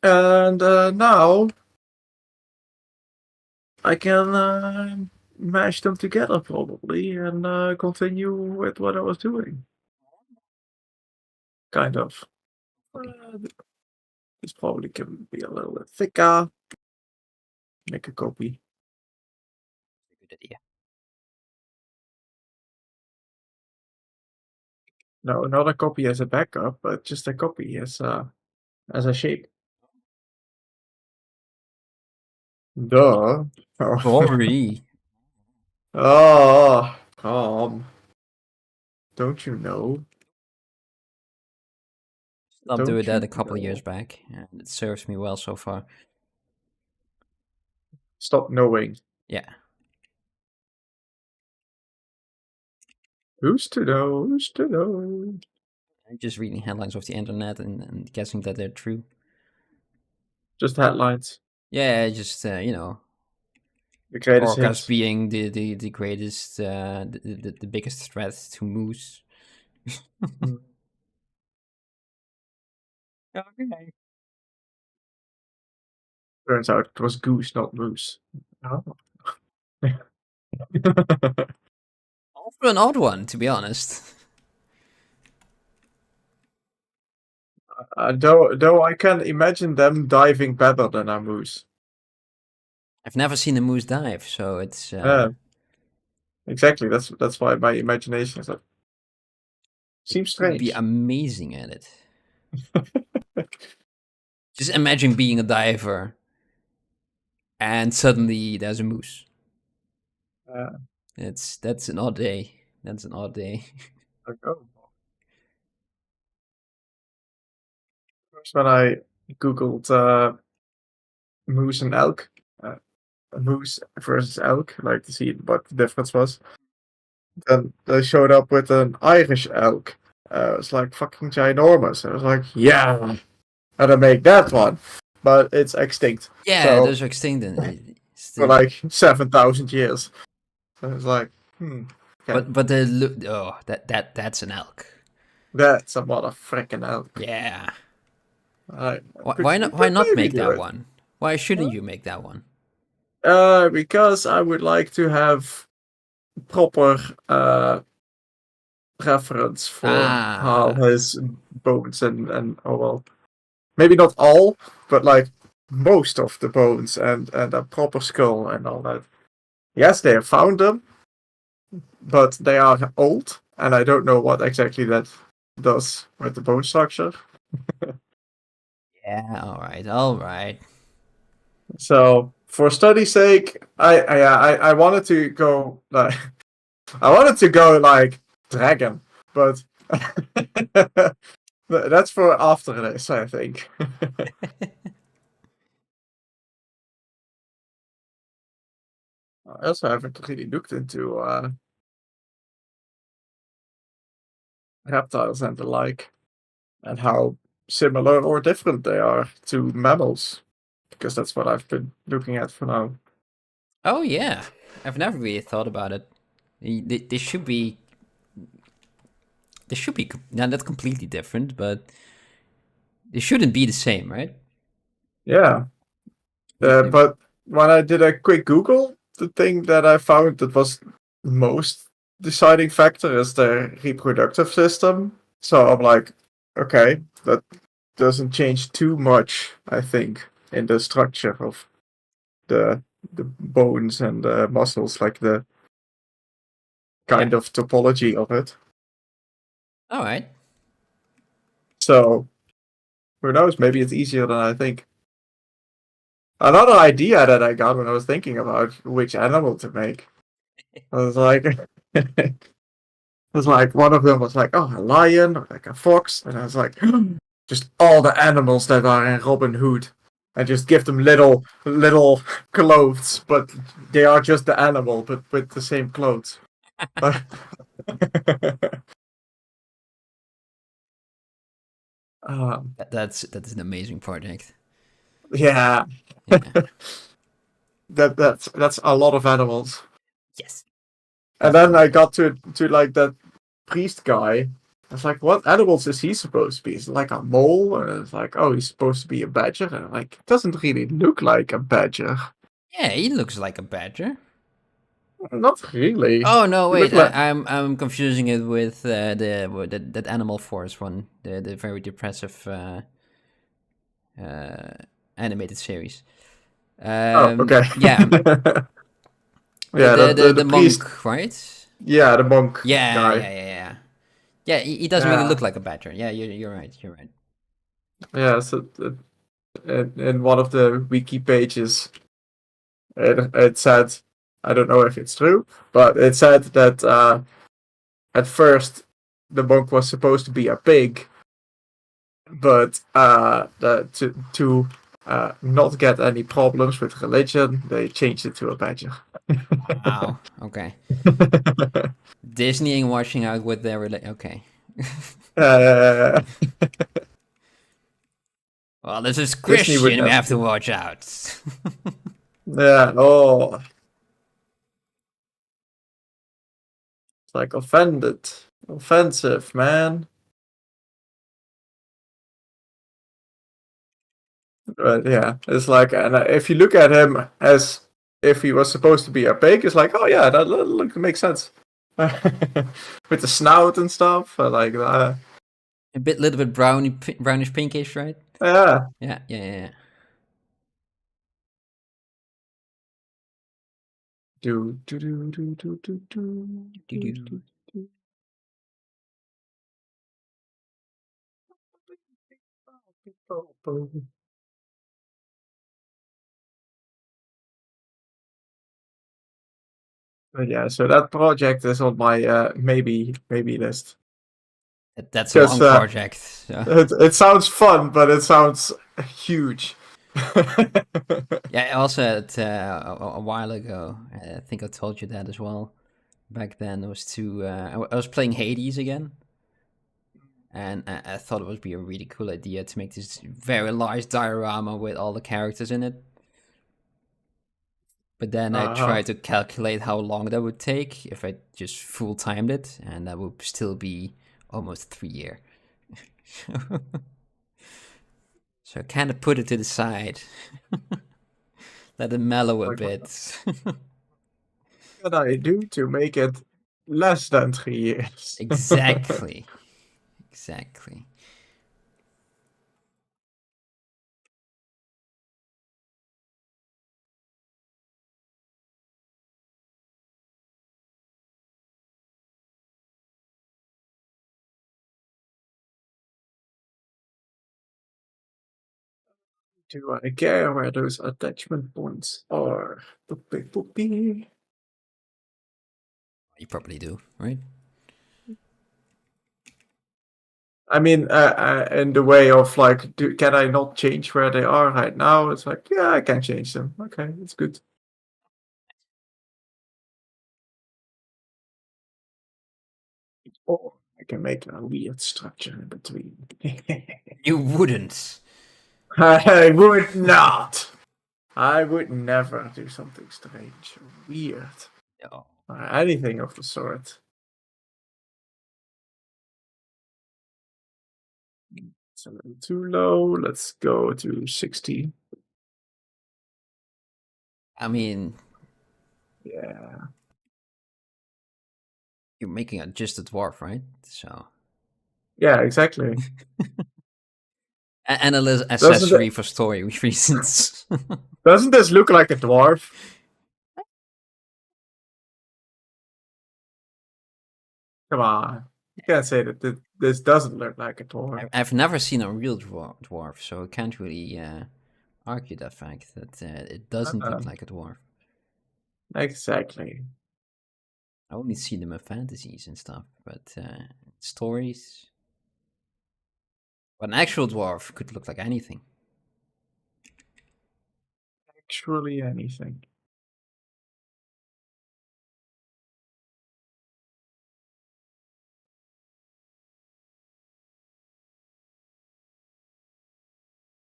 And now I can mash them together probably and continue with what I was doing. Kind of. This probably can be a little bit thicker. Make a copy. a good idea. No, not a copy as a backup, but just a copy as a shape. Duh. Oh. Sorry. Oh, calm. Don't you know? Stopped doing Don't that you a couple of know? years back, and it serves me well so far. Stop knowing. Yeah. Who's to know? Who's to know? I'm just reading headlines off the internet and guessing that they're true. Just headlines. Yeah, just you know, The greatest orcas hits. being the greatest, the biggest threat to moose. Okay. Turns out it was goose, not moose. Oh. Also an odd one, to be honest. Though I can imagine them diving better than a moose. I've never seen a moose dive, so it's Exactly. That's why my imagination is like seems would be strange. amazing at it. Just imagine being a diver, and suddenly there's a moose. That's an odd day. That's an odd day. Like, oh. First when I googled moose and elk, moose versus elk, like to see what the difference was. Then they showed up with an Irish elk. It was like fucking ginormous. I was like, yeah, how to make that one, but it's extinct. Yeah, So those are extinct. for like 7,000 years. So it's like, okay. But the look. Oh, that's an elk. That's a mother frickin' elk. Yeah. I Why not? Why not make that one? Why shouldn't you make that one? Because I would like to have proper preference for how Ah, his bones and oh well, maybe not all, but like most of the bones and a proper skull and all that. Yes, they have found them, but they are old, and I don't know what exactly that does with the bone structure. yeah. All right. So, for study's sake, I wanted to go like I wanted to go like dragon, but that's for after this, I think. I also haven't really looked into reptiles and the like, and how similar or different they are to mammals, because that's what I've been looking at for now. Oh yeah, I've never really thought about it. They should be. They should be not completely different, but they shouldn't be the same, right? Yeah, They- but when I did a quick Google, the thing that I found that was most deciding factor is their reproductive system. So I'm like, okay, that doesn't change too much, I think, in the structure of the the bones and the muscles, like the kind yeah. of topology of it. All right. So who knows? Maybe it's easier than I think. Another idea that I got when I was thinking about which animal to make, I was like, it was like one of them was like, oh, a lion or like a fox, and I was like, just all the animals that are in Robin Hood, and just give them little clothes, but they are just the animal, but with the same clothes. That's an amazing project. Yeah, Yeah. that's a lot of animals. Yes. And then Definitely. I got to like that priest guy. I was like, what animals is he supposed to be? Is it like a mole? And it's like, oh, he's supposed to be a badger. And I'm like, it doesn't really look like a badger. Yeah, he looks like a badger. Not really. Oh no, You look wait. like I'm confusing it with that Animal Force one, the very depressive uh, animated series. oh, okay. Yeah, Yeah, the the priest. monk, right? Yeah, the monk Yeah, guy. yeah, yeah, yeah. Yeah, he doesn't really Yeah, look like a badger. Yeah, you're right. You're right. yeah. So in one of the wiki pages, it said, I don't know if it's true, but it said that at first the monk was supposed to be a pig, but to not get any problems with religion, they changed it to a badger. Wow. Okay. Disney ain't watching out with their okay. uh, Well, this is Disney would Christian. We never have to do. watch out. Yeah. Oh, it's like offended, offensive, man. But yeah, it's like, and if you look at him as if he was supposed to be a pig, it's like, oh yeah, that look makes sense. With the snout and stuff, like A bit, little bit brownish pinkish, right? yeah. Yeah, yeah, yeah. Do do do do do do do do Do-do. do. But yeah, so that project is on my maybe list That's a because long project. So. it sounds fun, but it sounds huge. Yeah, I also had a while ago. I think I told you that as well. Back then, it was too. I was playing Hades again, and I thought it would be a really cool idea to make this very large diorama with all the characters in it. But then I Uh-huh. tried to calculate how long that would take if I just full timed it, and that would still be almost 3 years. So I kind of put it to the side, let it mellow a Like, what bit. can I do to make it less than 3 years. Exactly. Exactly. Do I care where those attachment points are? Poopy. You probably do, right? I mean, in the way of like, can I not change where they are right now? It's like, yeah, I can change them. Okay, it's good. Or I can make a weird structure in between. You wouldn't. I would not. I would never do something strange or weird. No. Or anything of the sort. It's a little too low. Let's go to 60. I mean, Yeah. you're making just a dwarf, right? So. Yeah, exactly. And a little accessory for story reasons. Doesn't this look like a dwarf? Come on. You can't say that this doesn't look like a dwarf. I've never seen a real dwarf, so I can't really argue that fact that it doesn't look like a dwarf. Exactly. I only see them in fantasies and stuff, but stories. But an actual dwarf could look like anything. Actually anything.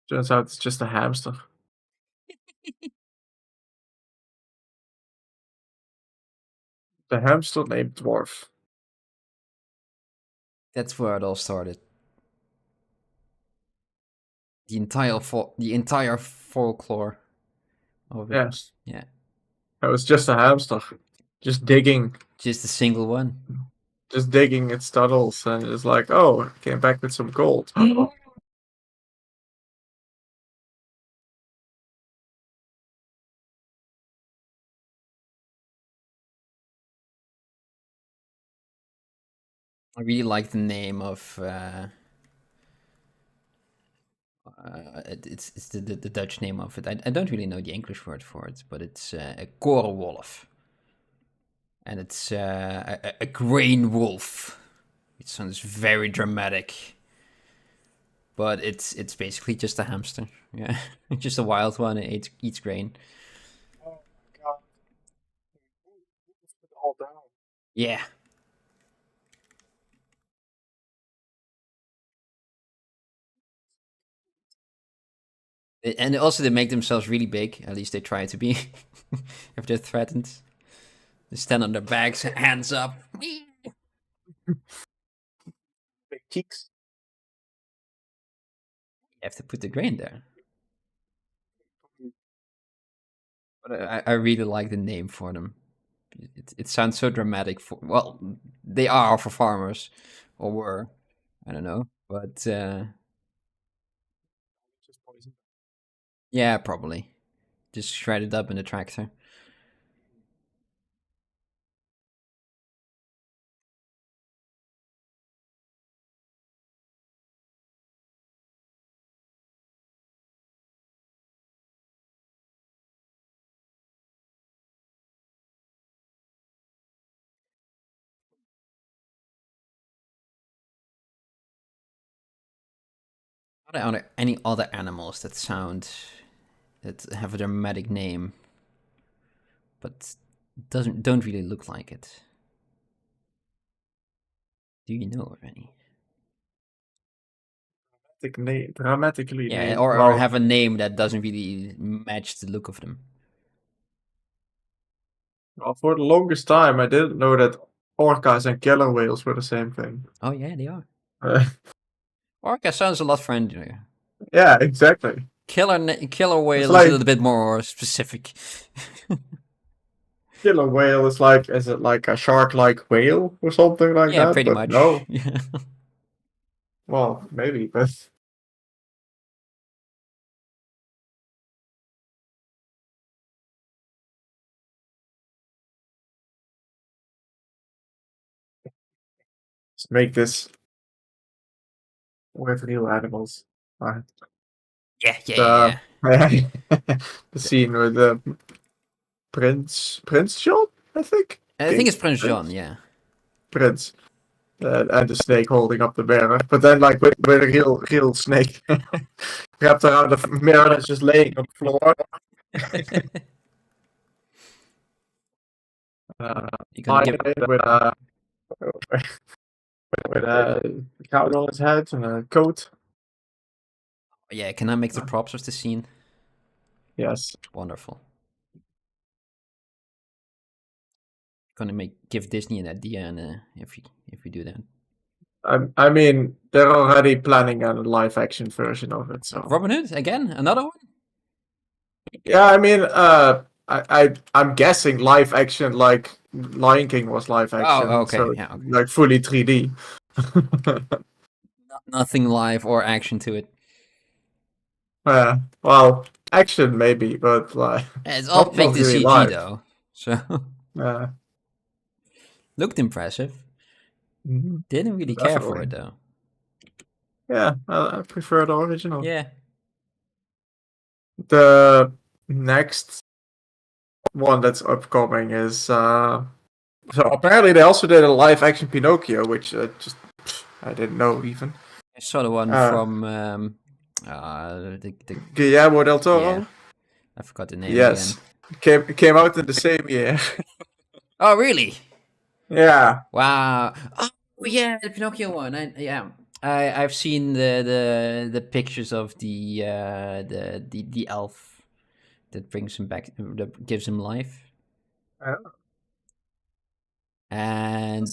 Turns out it's just a hamster. The hamster named Dwarf. That's where it all started. The entire folklore of it. Yes. Yeah. It was just a hamster. Just digging. Just a single one. Just digging its tunnels, and it's like, oh, it came back with some gold. I really like the name of it's the Dutch name of it. I don't really know the English word for it, but it's a korenwolf, and it's a grain wolf. It sounds very dramatic, but it's basically just a hamster. Yeah, just a wild one. It eats grain. Oh my god! Put it all down. Yeah. And also, they make themselves really big. At least they try to be. If they're threatened, they stand on their backs, hands up. Big cheeks. You have to put the grain there. But I really like the name for them. It sounds so dramatic. Well, they are for farmers, or were. I don't know, but Just poison. yeah, probably just shred it up in the tractor. Are there any other animals that have a dramatic name, but don't really look like it? Do you know of any? Dramatically Yeah, named. or Well, have a name that doesn't really match the look of them. well, for the longest time, I didn't know that orcas and killer whales were the same thing. Oh yeah, they are. Orca sounds a lot friendlier. Yeah, exactly. Killer whale is like- a little bit more specific. Killer whale is it like a shark-like whale or something like Yeah, that? pretty But much. no. Yeah. Well, maybe, but let's make this with real animals. Yeah, yeah, The yeah. the scene with the Prince John, I think. I think it's Prince John, yeah. Prince. And the snake holding up the mirror, but then like with a real snake wrapped around the mirror that's just laying on the floor. You're gonna give With with a cowl on his head and a coat. Yeah, can I make the props of the scene? Yes. Wonderful. Gonna give Disney an idea, and if we do that. I mean, they're already planning a live action version of it. So Robin Hood again, another one. yeah, I mean, I'm guessing live action like Lion King was live action. Oh, okay, So yeah, okay. like fully 3D. Nothing live or action to it. Yeah, well, action maybe, but like It's all not fake to really CG live. though, so Yeah. looked impressive. Mhm. Didn't really care for Definitely. it though. Yeah, I prefer the original. Yeah. The next one that's upcoming is so apparently they also did a live action Pinocchio, which I didn't know even. I saw the one from the Guillermo del Toro. Yeah, I forgot the name Yes, again. came out in the same year. Oh really? Yeah. Wow. Oh yeah, the Pinocchio one. I've seen the pictures of the elf that brings him back, that gives him life. And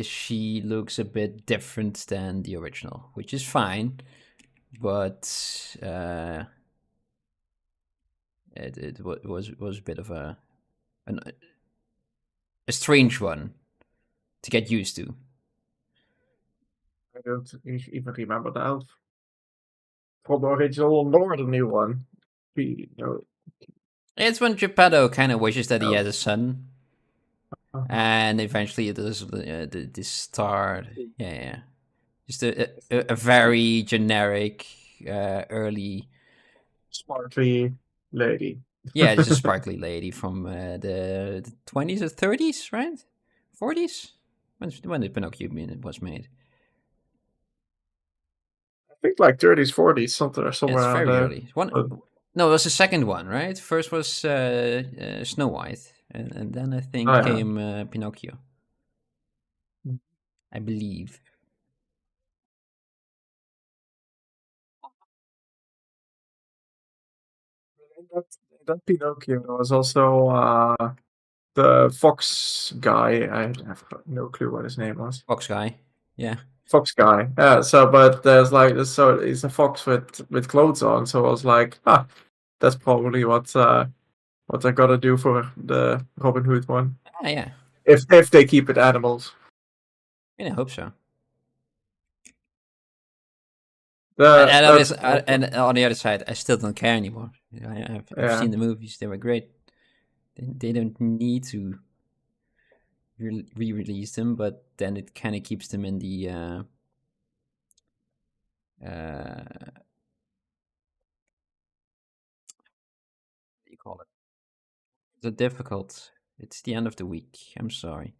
she looks a bit different than the original, which is fine, but it was a bit of a strange one to get used to. I don't even remember the elf from the original nor the new one. It's when Geppetto kind of wishes that he Oh. has a son, and eventually it is this star. Yeah. Just a very generic early Sparkly lady. Yeah, just a sparkly lady from the 20s or 30s, right? 40s? When did Pinocchio was made? I think like 30s, 40s, somewhere Yeah, it's around very there. early. No, it was the second one, right? First was Snow White, and then I think came Pinocchio. I believe. That Pinocchio was also the fox guy. I have no clue what his name was. Fox guy. Yeah. Fox guy. Yeah. So, but there's like so he's a fox with clothes on. So I was like, that's probably what I gotta do for the Robin Hood one. Ah, yeah. If they keep it animals. I hope so. And on the other side, I still don't care anymore. I've seen the movies; they were great. They don't need to re-release them, but then it kind of keeps them in the what do you call it? The difficult. It's the end of the week. I'm sorry.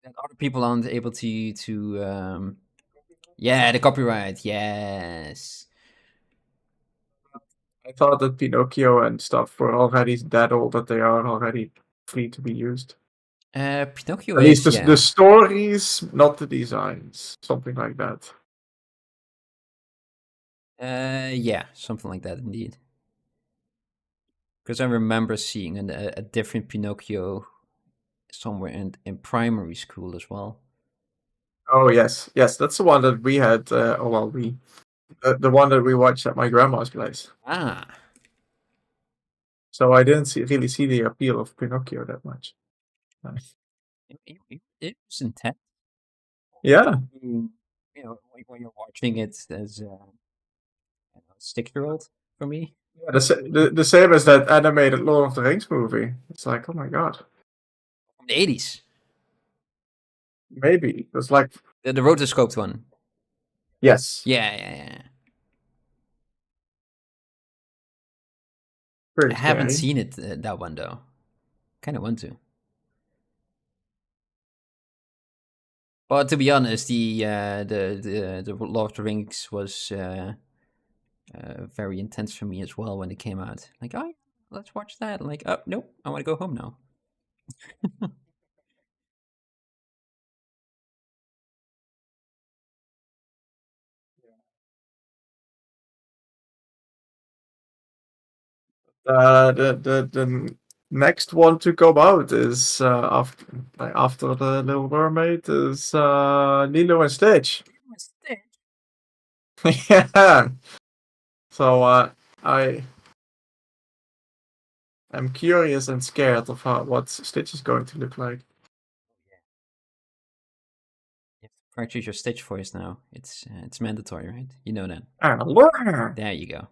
That other people aren't able to yeah, the copyright. Yes. I thought that Pinocchio and stuff were already that old that they are already free to be used. Pinocchio At least is the stories, not the designs, something like that. Yeah, something like that indeed. Because I remember seeing a different Pinocchio somewhere in primary school as well. Oh yes, yes, that's the one that we had. Oh well, the one that we watched at my grandma's place. Ah, So I didn't really see the appeal of Pinocchio that much. it was intense. Yeah, You know, when you're watching it as a 6-year-old for me. yeah, the same as that animated Lord of the Rings movie. It's like, oh my god, From the 80s. maybe it's like The rotoscoped one. yes, Yeah. I pretty haven't scary. seen it, that one though. Kind of want to. But to be honest, the Lord of the Rings was very intense for me as well when it came out. Like, oh, yeah, let's watch that. Like, oh nope, I want to go home now. The next one to come out is after the Little Mermaid is Lilo and Stitch. Yeah. So I am curious and scared of what Stitch is going to look like. You have to purchase your Stitch voice now. It's mandatory, right? You know that. Ah, There you go.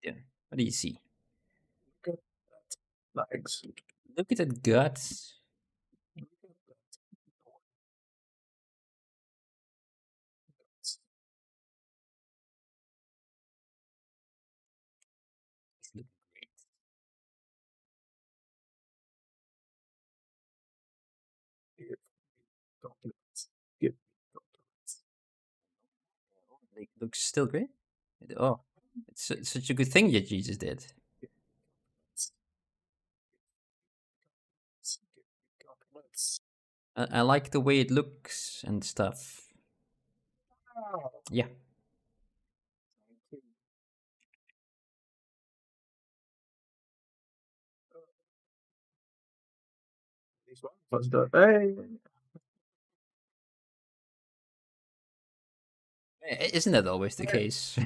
Yeah. What do you see? Legs. Look at that guts. He's looking great. Give Like, looks still great. Oh, it's such a good thing that Jesus did. compliments. I like the way it looks and stuff. Yeah. These one was the hey. Isn't that always the case?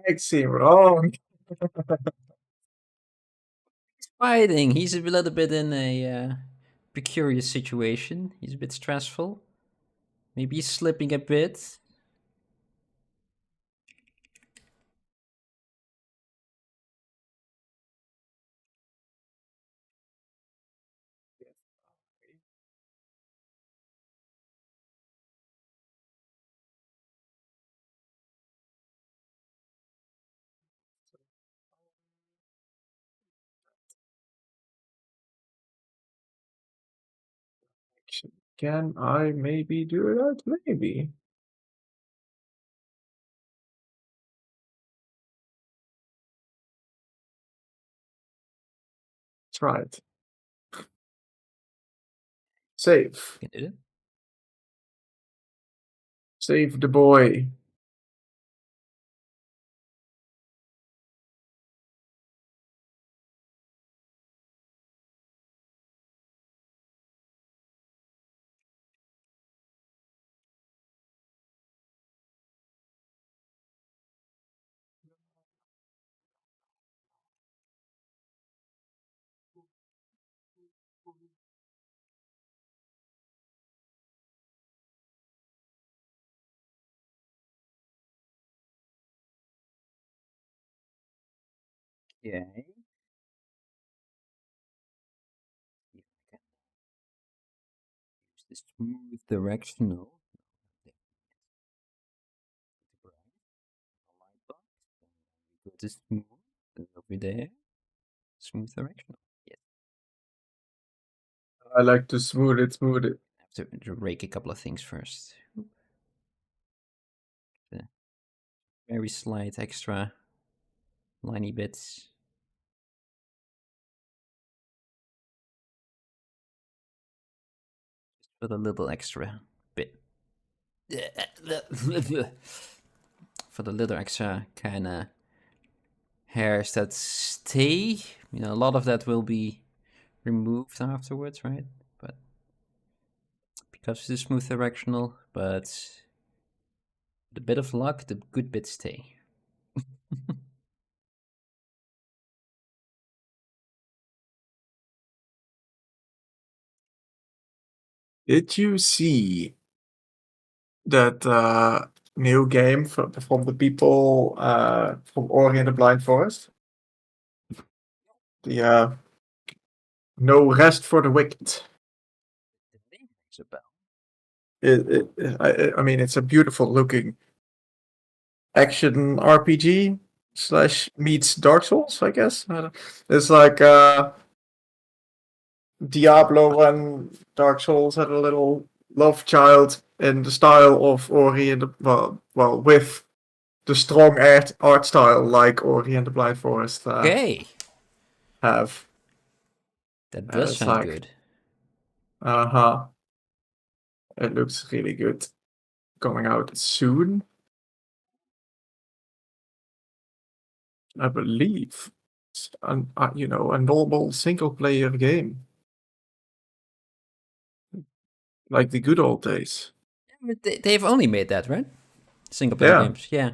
Legs seem wrong. He's fighting. He's a little bit in a precarious situation. He's a bit stressful. Maybe he's slipping a bit. Can I maybe do that? Maybe. Try it. Save. You can do it. Save the boy. Yeah. Use the smooth directional. Go to smooth. And over there. Smooth directional. Yes. I like to smooth it, smooth it. I have to rake a couple of things first. The very slight extra liney bits. Just for the little extra bit. For the little extra kind of hairs that stay. You know, a lot of that will be removed afterwards, right? But because it's smooth directional, but with a bit of luck, the good bits stay. Did you see that new game from the people from Ori and the Blind Forest? The No Rest for the Wicked. The name rings a bell. I mean, it's a beautiful looking action RPG / meets Dark Souls, I guess. It's like Diablo and Dark Souls had a little love child in the style of Ori and the well with the strong art style like Ori and the Blind Forest Okay, have. that does It's sound like, good. uh-huh. It looks really good. Coming out soon, I believe. It's you know, a normal single player game. Like the good old days. But they've only made that, right? Single player Yeah. games, yeah.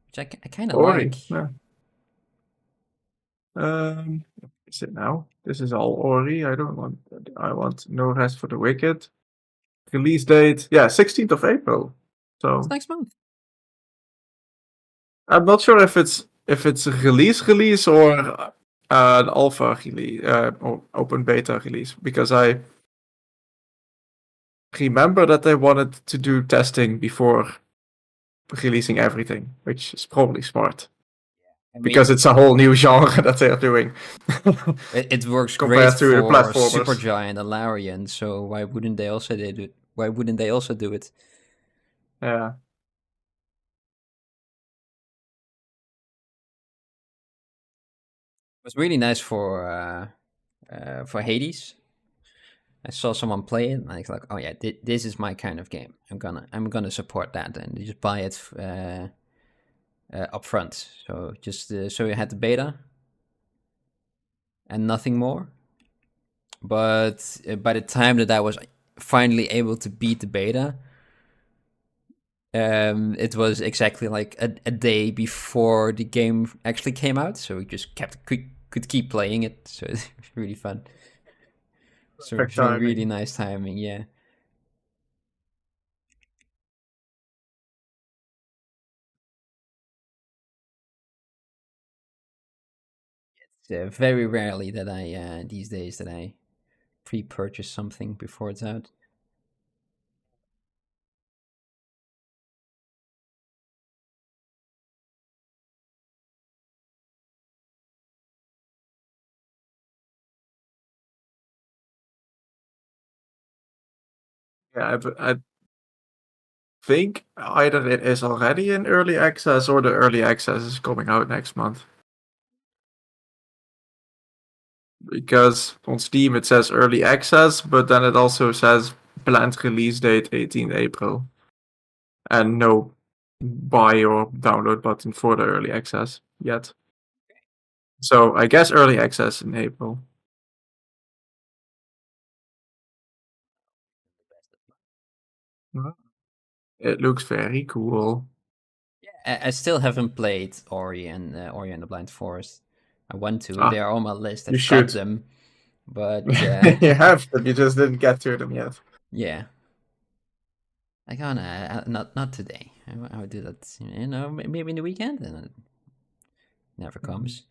Which I kind of Ori. like. Yeah. Is it now? This is all Ori. I want No Rest for the Wicked. Release date, yeah, 16th of April. It's So next month. I'm not sure if it's a release or an alpha release or open beta release, because I remember that they wanted to do testing before releasing everything, which is probably smart. I Because mean, it's a whole new genre that they're doing. it works great Compared to the for platformers. Supergiant and Larian, so why wouldn't they also do it? Why wouldn't they also do it? Yeah. It was really nice for Hades. I saw someone play it, and I was like, "Oh yeah, this is my kind of game. I'm gonna support that, and you just buy it up front." So just so you had the beta and nothing more. But by the time that I was finally able to beat the beta, it was exactly like a day before the game actually came out. So we just could keep playing it. So it's really fun. So Perfect really timing. nice timing, yeah. It's very rarely that I these days that I pre-purchase something before it's out. Yeah, I think either it is already in early access or the early access is coming out next month. Because on Steam it says early access, but then it also says planned release date 18th April. And no buy or download button for the early access yet. So I guess early access in April. It looks very cool. I still haven't played Ori and the Blind Forest. I want to. Ah, They are on my list. you I've got should. them, but You have them, you just didn't get to them yet. yeah, I gonna not today. I would do that. You know, maybe in the weekend, and it never comes.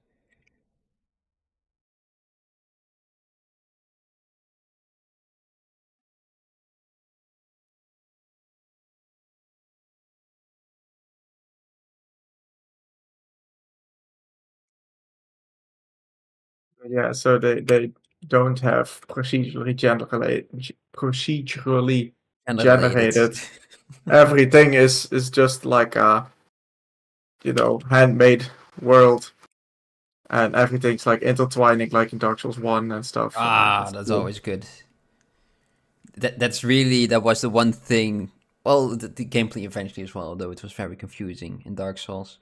Yeah, so they don't have procedurally Generated. generated. Everything is just like a handmade world, and everything's like intertwining, like in Dark Souls 1 and stuff. Ah, That's that's cool. always good. That was the one thing. Well, the gameplay eventually as well, though it was very confusing in Dark Souls.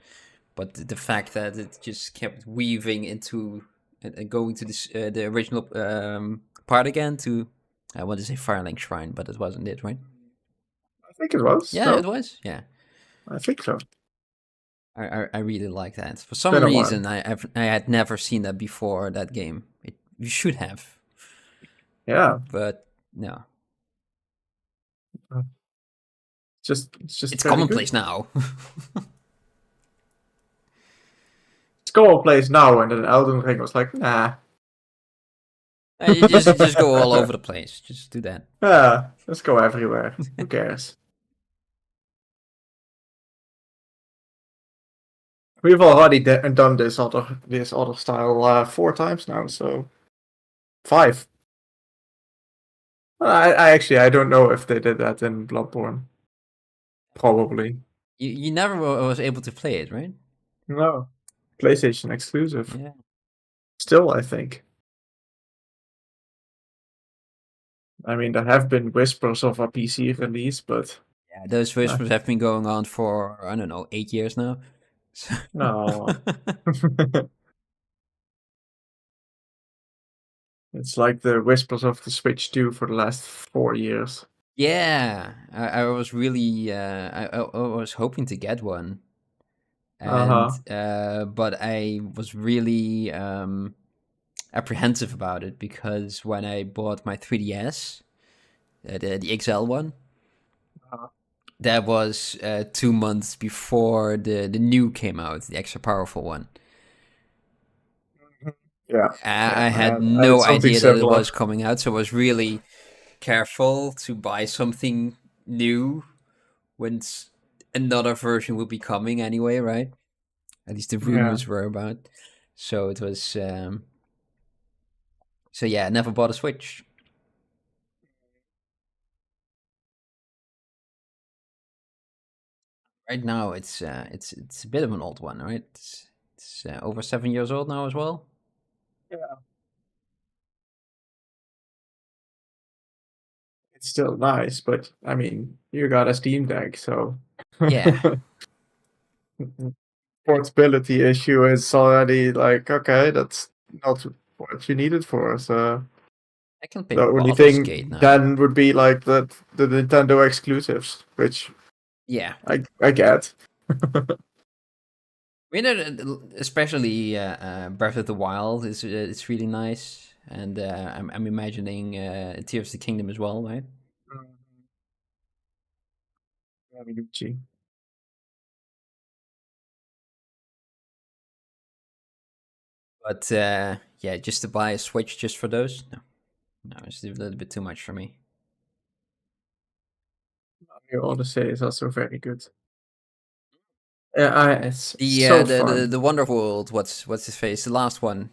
But the fact that it just kept weaving into and going to this the original part again to I want to say Firelink Shrine, but it wasn't it, right? I think it was. Yeah, it No, was. Yeah, I think so. I really like that. For some Been a while. reason, I had never seen that before that game. You should have, Yeah. but no, It's just it's very good. commonplace now. It's commonplace now, and then Elden Ring was like, nah. You just go all over the place. Just do that. Yeah, let's go everywhere. Who cares? We've already done this other style 4 times now, so 5. I actually I don't know if they did that in Bloodborne. Probably. You never was able to play it, right? No. PlayStation exclusive. Yeah. Still, I think. I mean, there have been whispers of a PC release, but Yeah, those whispers have been going on for, I don't know, 8 years now. So no. It's like the whispers of the Switch 2 for the last 4 years. yeah, I was really, I was hoping to get one. And, but I was really apprehensive about it because when I bought my 3DS, the XL one, Uh-huh. that was 2 months before the new came out, the extra powerful one. Yeah. I had I had no something idea that it similar. was coming out, so I was really careful to buy something new when another version will be coming anyway, right? At least the Yeah. rumors were about. So it was. So yeah, I never bought a Switch. Right now, it's a bit of an old one, right? It's over 7 years old now as well. Yeah. It's still nice, but I mean, you got a Steam Deck, so Yeah, portability issue is already like, okay, that's not what you need it for. So I can the play only Baldur's Gate thing now. then would be like the Nintendo exclusives, which Yeah, I get. I mean, especially Breath of the Wild is it's really nice, and I'm imagining Tears of the Kingdom as well, right? Gucci. But yeah, just to buy a Switch just for those, no, it's a little bit too much for me. Mario Odyssey is also very good. Yeah, it's The so fun. the Wonder World, what's his face, the last one.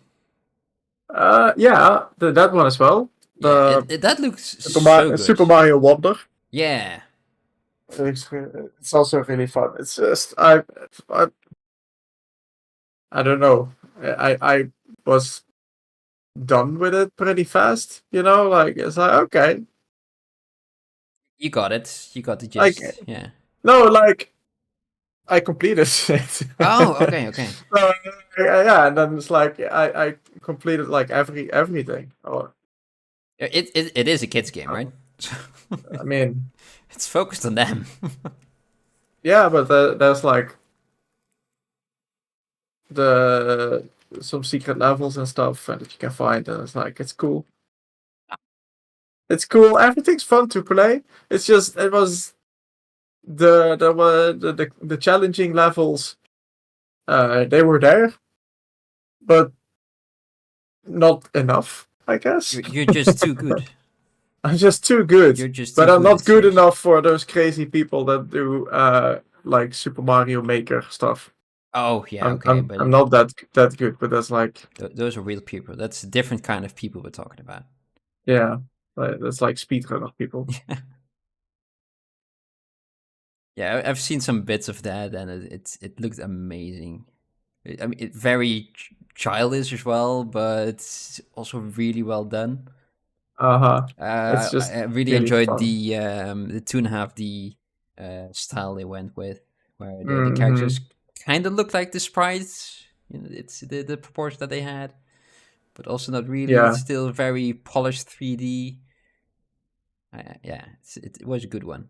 Yeah, that one as well. Yeah, The that looks so good. Super Mario Wonder. Yeah, It's also really fun. It's just I don't know. I was done with it pretty fast. Like it's like okay, you got it. You got the like gist. Yeah. no, like I completed it. Oh, okay, okay. So, yeah, and then it's like I completed like everything. It is a kids game, right? I mean, It's focused on them. yeah, but there's like the some secret levels and stuff that you can find, and it's like it's cool. It's cool. Everything's fun to play. It's just it was the challenging levels. They were there, but not enough. I guess You're just too good. I'm just too good. You're just But too I'm good, not it good seems. enough for those crazy people that do like Super Mario Maker stuff. Oh yeah, I'm okay, I'm but I'm not that good, but that's like those are real people. That's a different kind of people we're talking about. yeah, that's like speedrunner people. Yeah, I've seen some bits of that, and it looked amazing. I mean, very childish as well, but also really well done. Uh-huh. It's I just really really enjoyed fun. the 2.5D style they went with, where the Mm-hmm. characters kind of look like the sprites. You know, it's the proportion that they had, but also not really. It's Yeah, still very polished 3D. Yeah, it was a good one.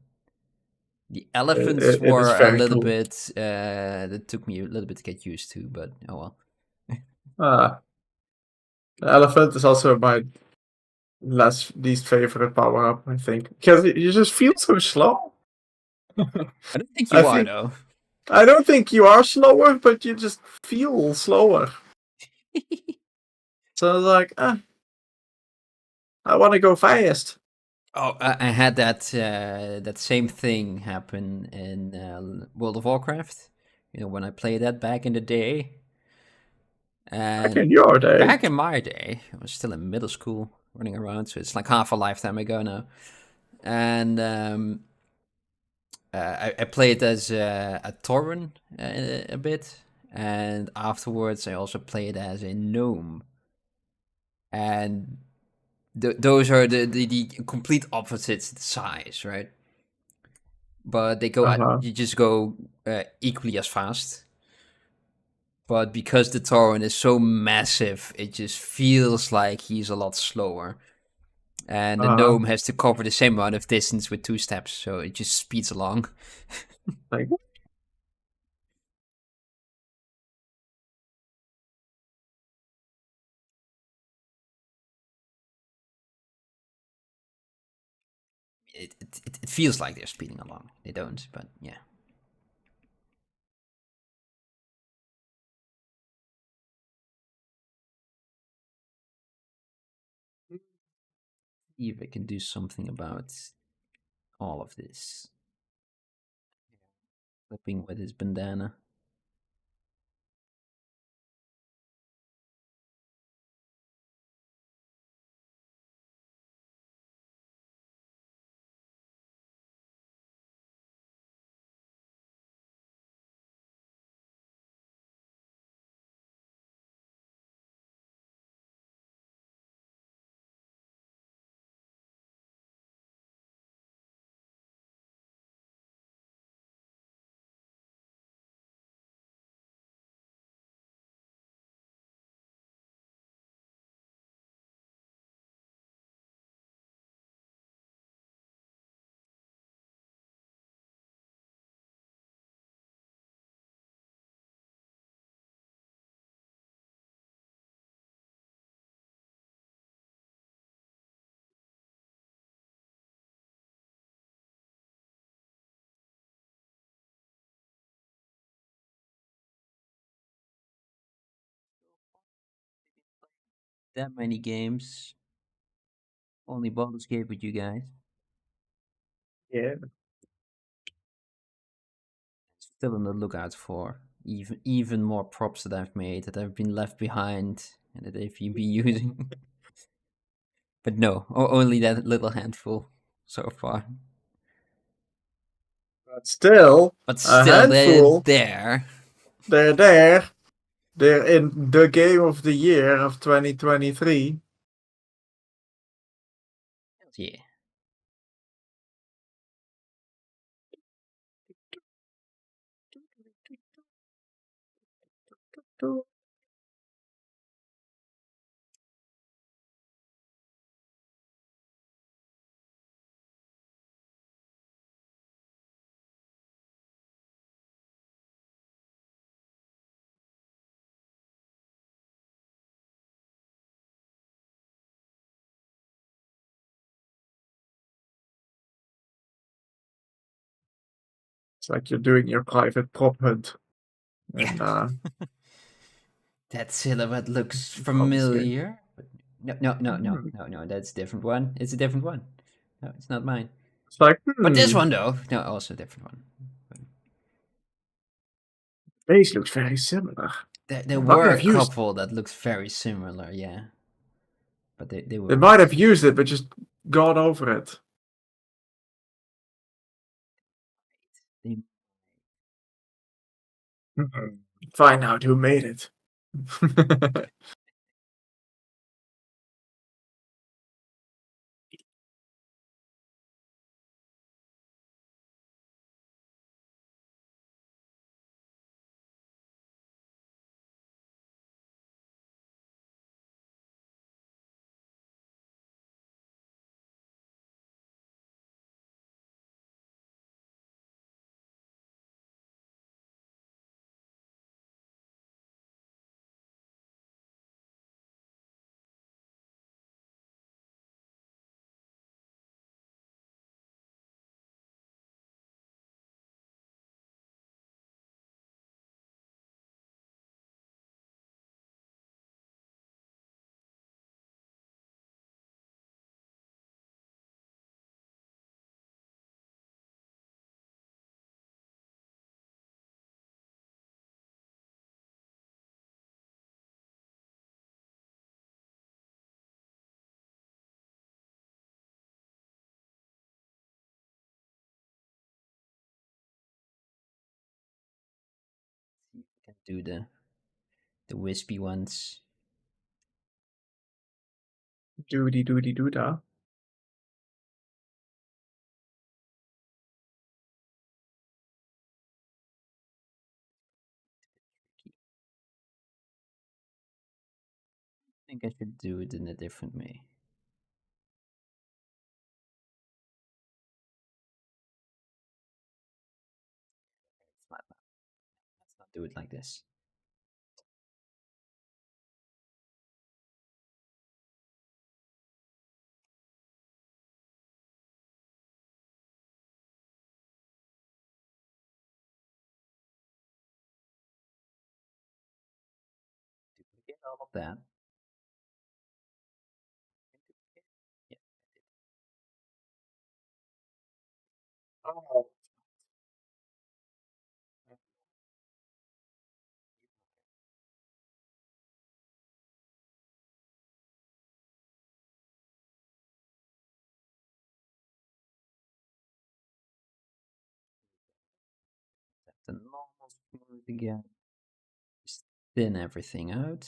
The elephants it is were a very little cool. bit. That took me a little bit to get used to, but oh well. Ah, the elephant is also my least favorite power up, I think, because you just feel so slow. I don't think I you are feel though. I don't think you are slower, but you just feel slower. So it's like, I want to go fast. Oh, I had that same thing happen in World of Warcraft. You know, when I played that back in the day, Back and in your day. back in my day, I was still in middle school, running around. So it's like half a lifetime ago now. And I played as a Tauren a bit, and afterwards I also played as a gnome. And those are the complete opposites size, right? But they go at Uh-huh. you just go equally as fast. But because the Tauren is so massive, it just feels like he's a lot slower. And the Uh-huh. gnome has to cover the same amount of distance with 2 steps, so it just speeds along. Like, It feels like they're speeding along. They don't, but yeah. See if I can do something about all of this. Flipping with his bandana. That many games. Only Baldur's Gate with you guys. yeah. Still on the lookout for even more props that I've made that have been left behind and that they've been using. But no, only that little handful so far. But still, But a still, they're handful. there. They're there. They're in the game of the year of 2023. Yeah. It's like you're doing your private prop hunt Yeah. in That silhouette looks Bram's game. familiar. But Hmm. no. That's a different one. It's a different one. No, it's not mine. It's like, But this one though, no, also a different one. base looks very similar. There Might were have a used couple that looked very similar, yeah. But they were they might have used it, but just gone over it. they, Find out who made it. you can do the wispy ones. Doody doody doodah. I think I should do it in a different way. Flat map. Let's not do it like this. Duplicate all of that. Yeah. Oh. Set the normal smooth again. Just thin everything out.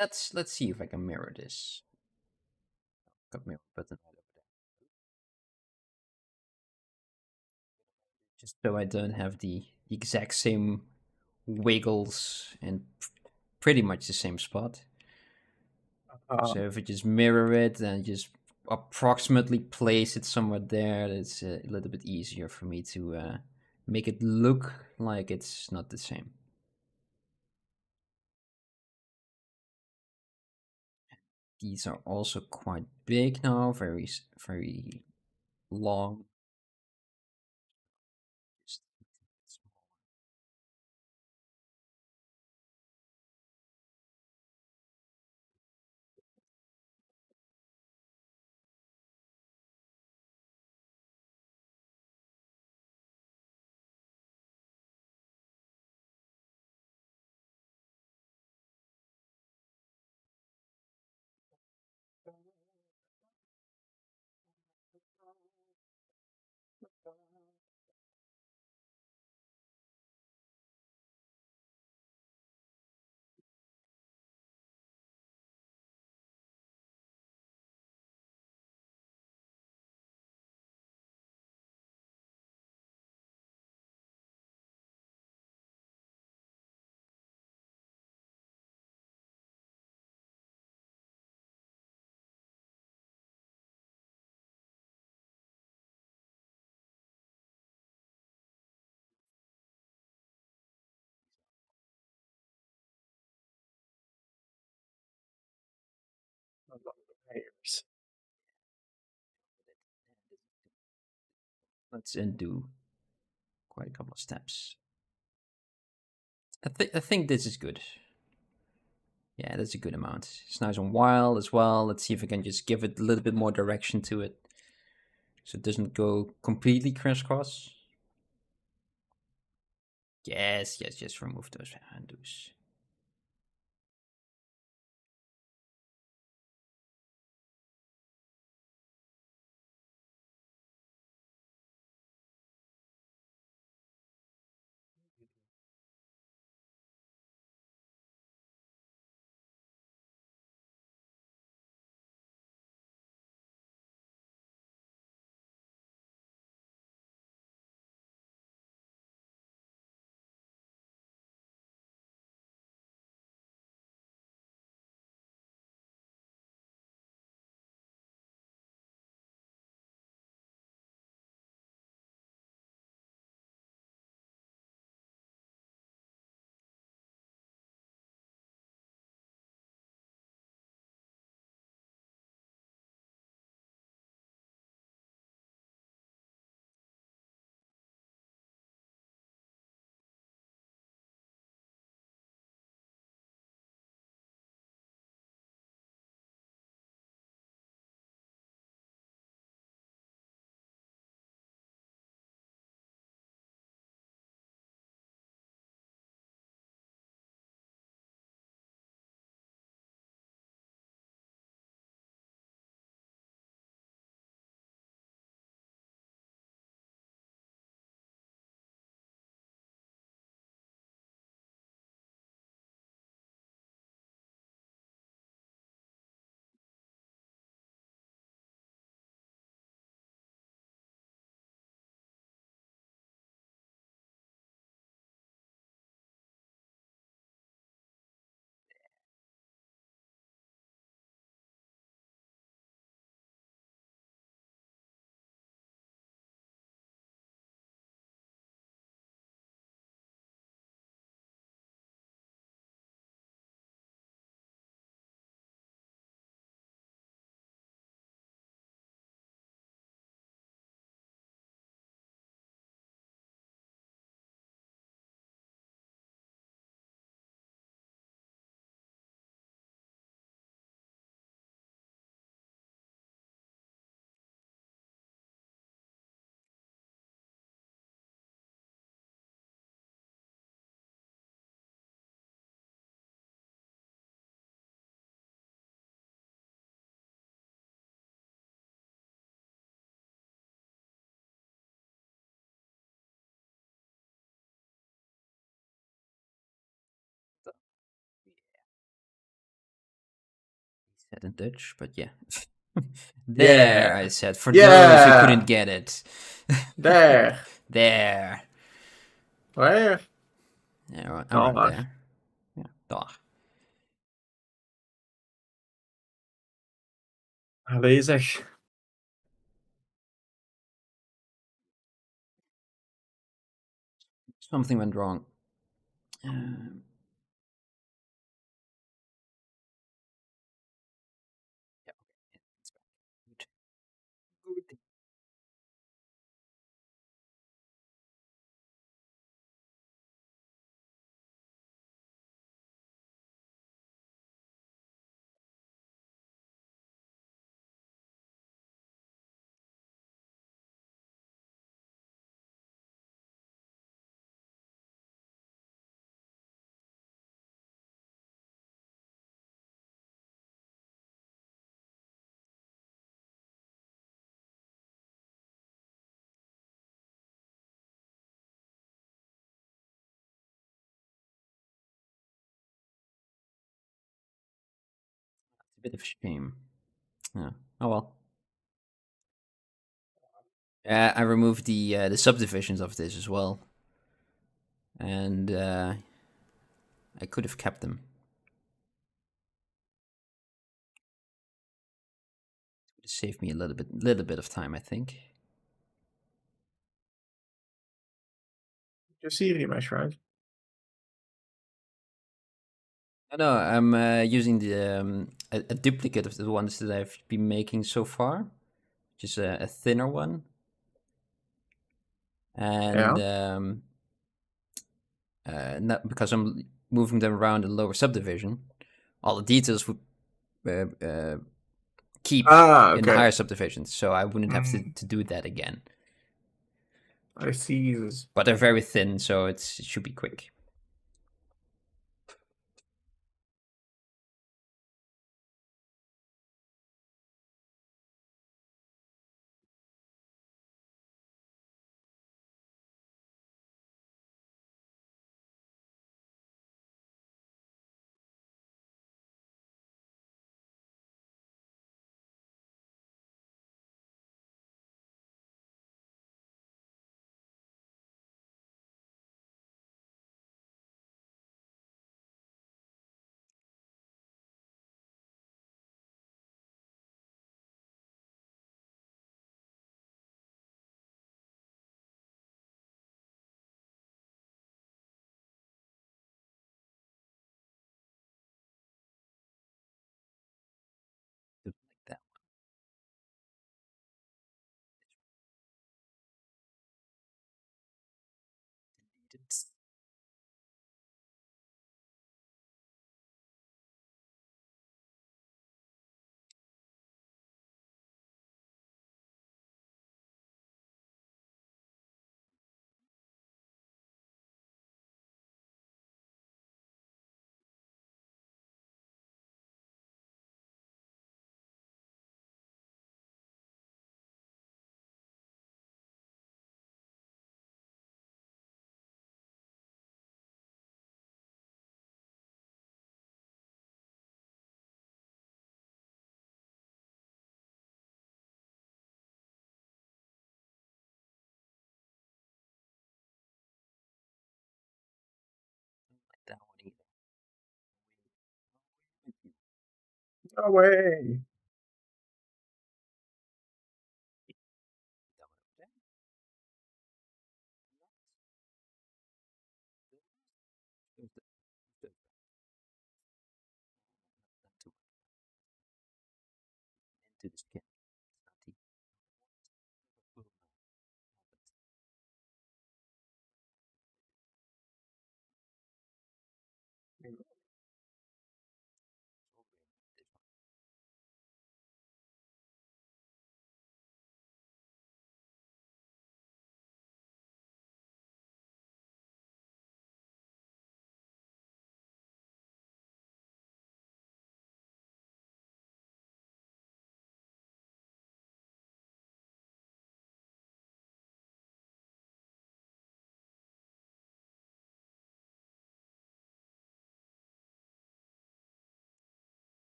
Let's see if I can mirror this. Got mirror button right over there. Just so I don't have the exact same wiggles in pretty much the same spot. So if I just mirror it and just approximately place it somewhere there, it's a little bit easier for me to make it look like it's not the same. These are also quite big now, very long. Layers. Let's undo quite a couple of steps. I think this is good. Yeah, that's a good amount. It's nice and wild as well. Let's see if I can just give it a little bit more direction to it, so it doesn't go completely crisscross. Yes, just remove those undos. Said in Dutch, but yeah. There, I Yeah. said, for those who couldn't Yeah. get it. There. There. Where? Yeah, around Dag. there. Yeah, dag. Aanwezig. Something went wrong. Um, yeah, it's back. Good. Good. It's a bit of a shame. Yeah. Oh well. I removed the subdivisions of this as well, and I could have kept them. It would have saved me a little bit of time, I think. Your Siri mesh, right? No, I'm using a duplicate of the ones that I've been making so far, just a thinner one. and not because I'm moving them around the lower subdivision, all the details would keep in the Okay. higher subdivisions, so I wouldn't have Mm. to do that again. I see this. But they're very thin, so it should be quick. Like that. Like that one either. No way. Into the skin.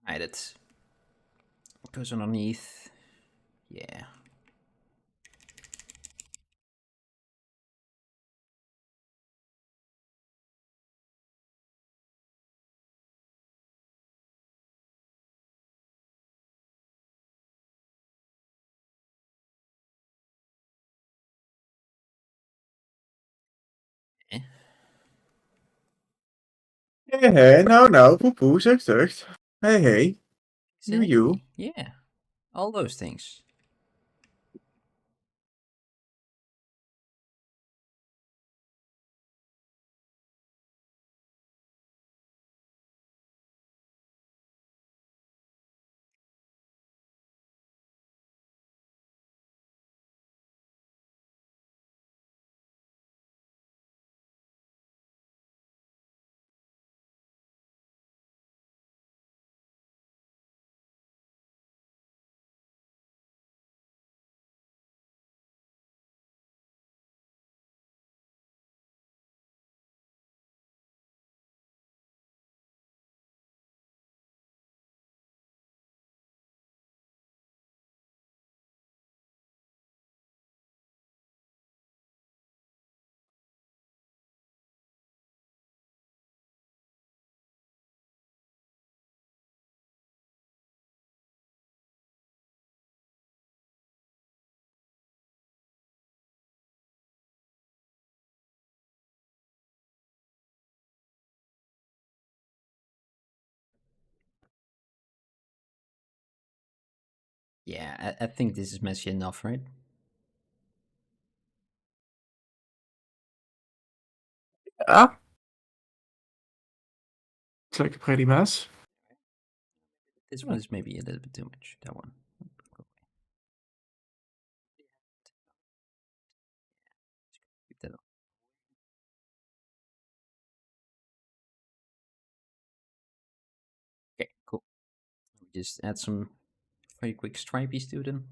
Hide it. Goes underneath. Yeah. Eh. Hey, hey, no, poepoe, zucht. Hey, you. Exactly. Yeah. All those things. Yeah, I think this is messy enough, right? Ah, it's like a pretty mess. This one is maybe a little bit too much. That one. Keep that on. Okay, cool. Just add some very quick stripies to them.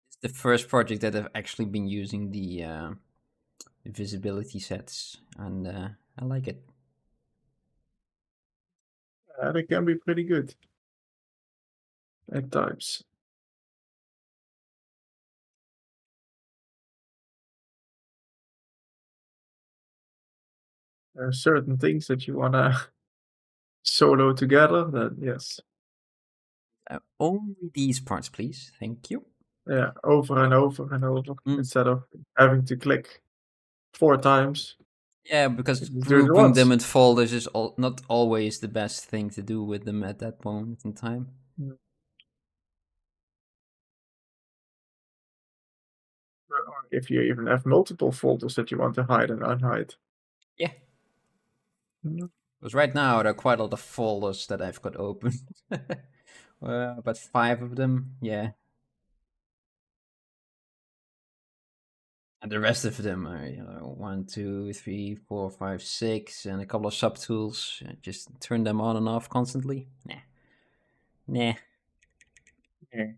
It's the first project that I've actually been using the visibility sets, and I like it. They can be pretty good at times. There are certain things that you wanna solo together, then yes. Only these parts, please. Thank you. Yeah, over and over and over Mm. instead of having to click 4 times. Yeah, because Just do it grouping them once. in folders is not always the best thing to do with them at that moment in time. Mm. Or if you even have multiple folders that you want to hide and unhide. Yeah. Mm. Because right now there are quite a lot of folders that I've got open. But 5 of them, yeah. And the rest of them are, 1, 2, 3, 4, 5, 6, and a couple of subtools. Just turn them on and off constantly. Nah. Nah. Yeah.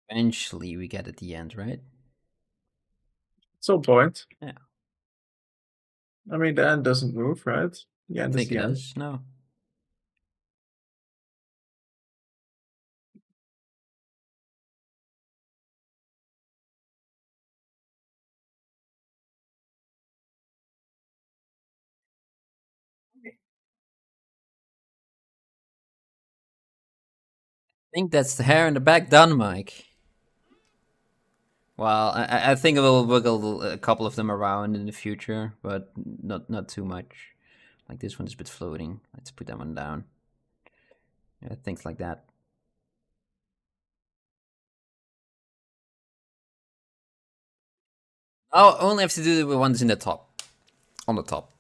Eventually we get at the end, right? At some point. Yeah. I mean, the end doesn't move, right? The I end is think it the end. does. No. I think that's the hair in the back done, Mike. Well, I think we'll wiggle a couple of them around in the future, but not too much. Like this one's a bit floating. Let's put that one down. Yeah, things like that. Oh, only have to do the ones in the top. On the top.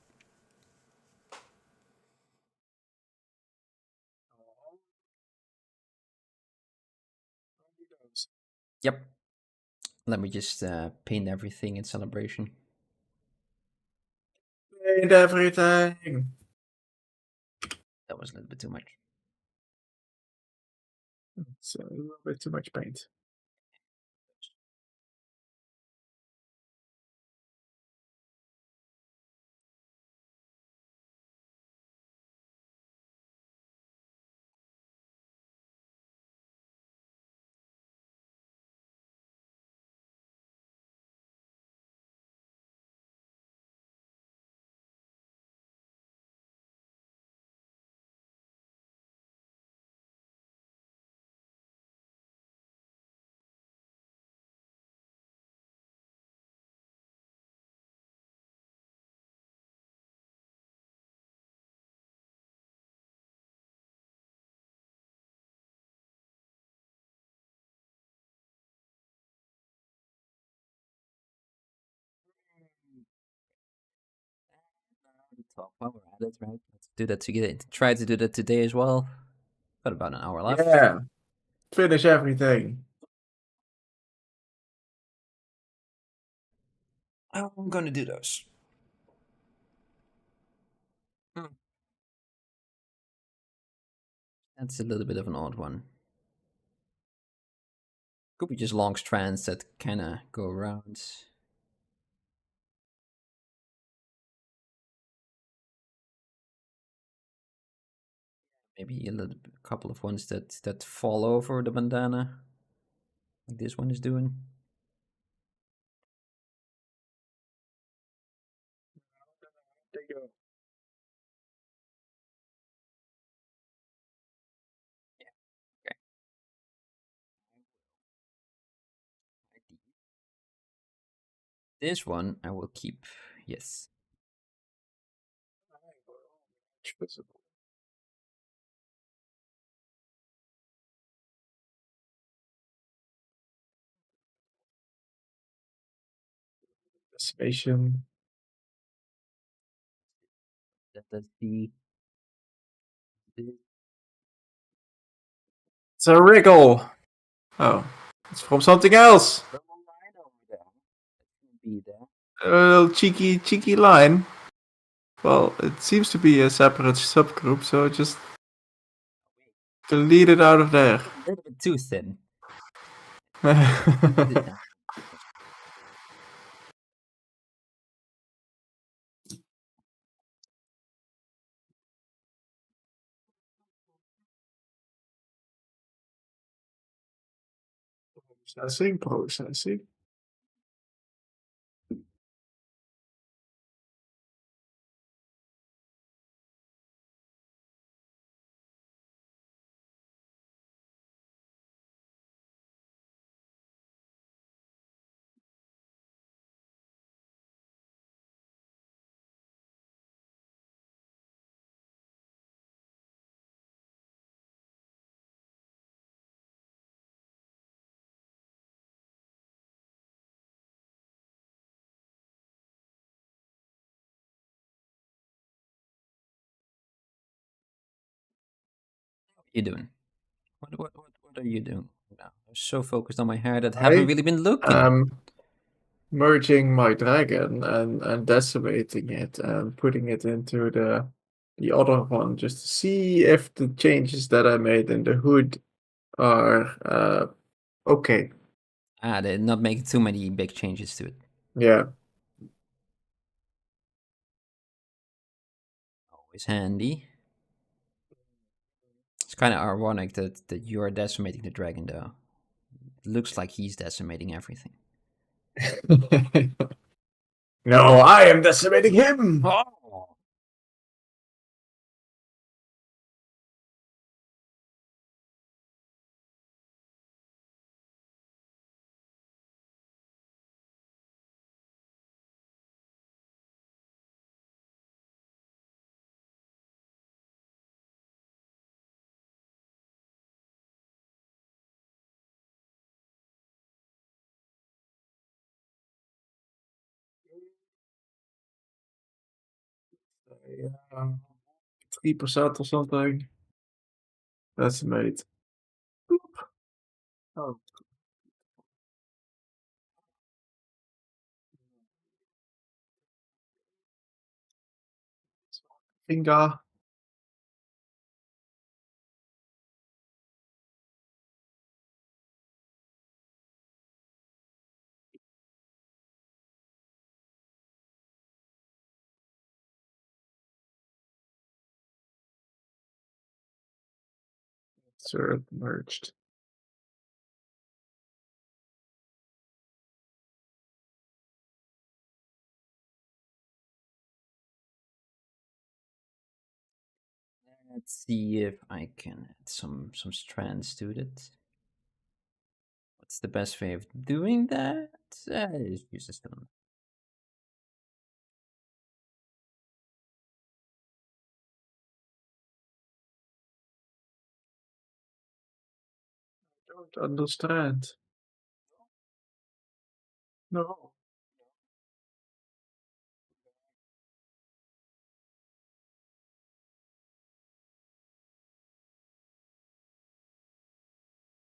Yep. Let me just paint everything in celebration. Paint everything. That was a little bit too much. It's a little bit too much paint. The top while we're at it, right? Let's do that together. Try to do that today as well. Got about an hour left. Yeah. Finish everything. I'm gonna do those. That's a little bit of an odd one. Could be just long strands that kind of go around. Maybe a couple of ones that fall over the bandana, like this one is doing. There you go. Okay. This one I will keep. Yes. It's visible. Decimation. That's the. It's a wriggle. Oh, it's from something else. Be there. A little cheeky line. Well, it seems to be a separate subgroup, so just delete it out of there. A little bit too thin. Processing. You doing? What are you doing now? I'm so focused on my hair that I haven't really been looking. Merging my dragon and decimating it and putting it into the other one just to see if the changes that I made in the hood are okay. They're not making too many big changes to it. Yeah. Always handy. It's kind of ironic that you are decimating the dragon, though. It looks like he's decimating everything. No, I am decimating him. Oh. Yeah, 3% or something. That's made. Boop. Oh, finger. Insert merged. Let's see if I can add some strands to it. What's the best way of doing that? Just use a stone. Don't understand. No.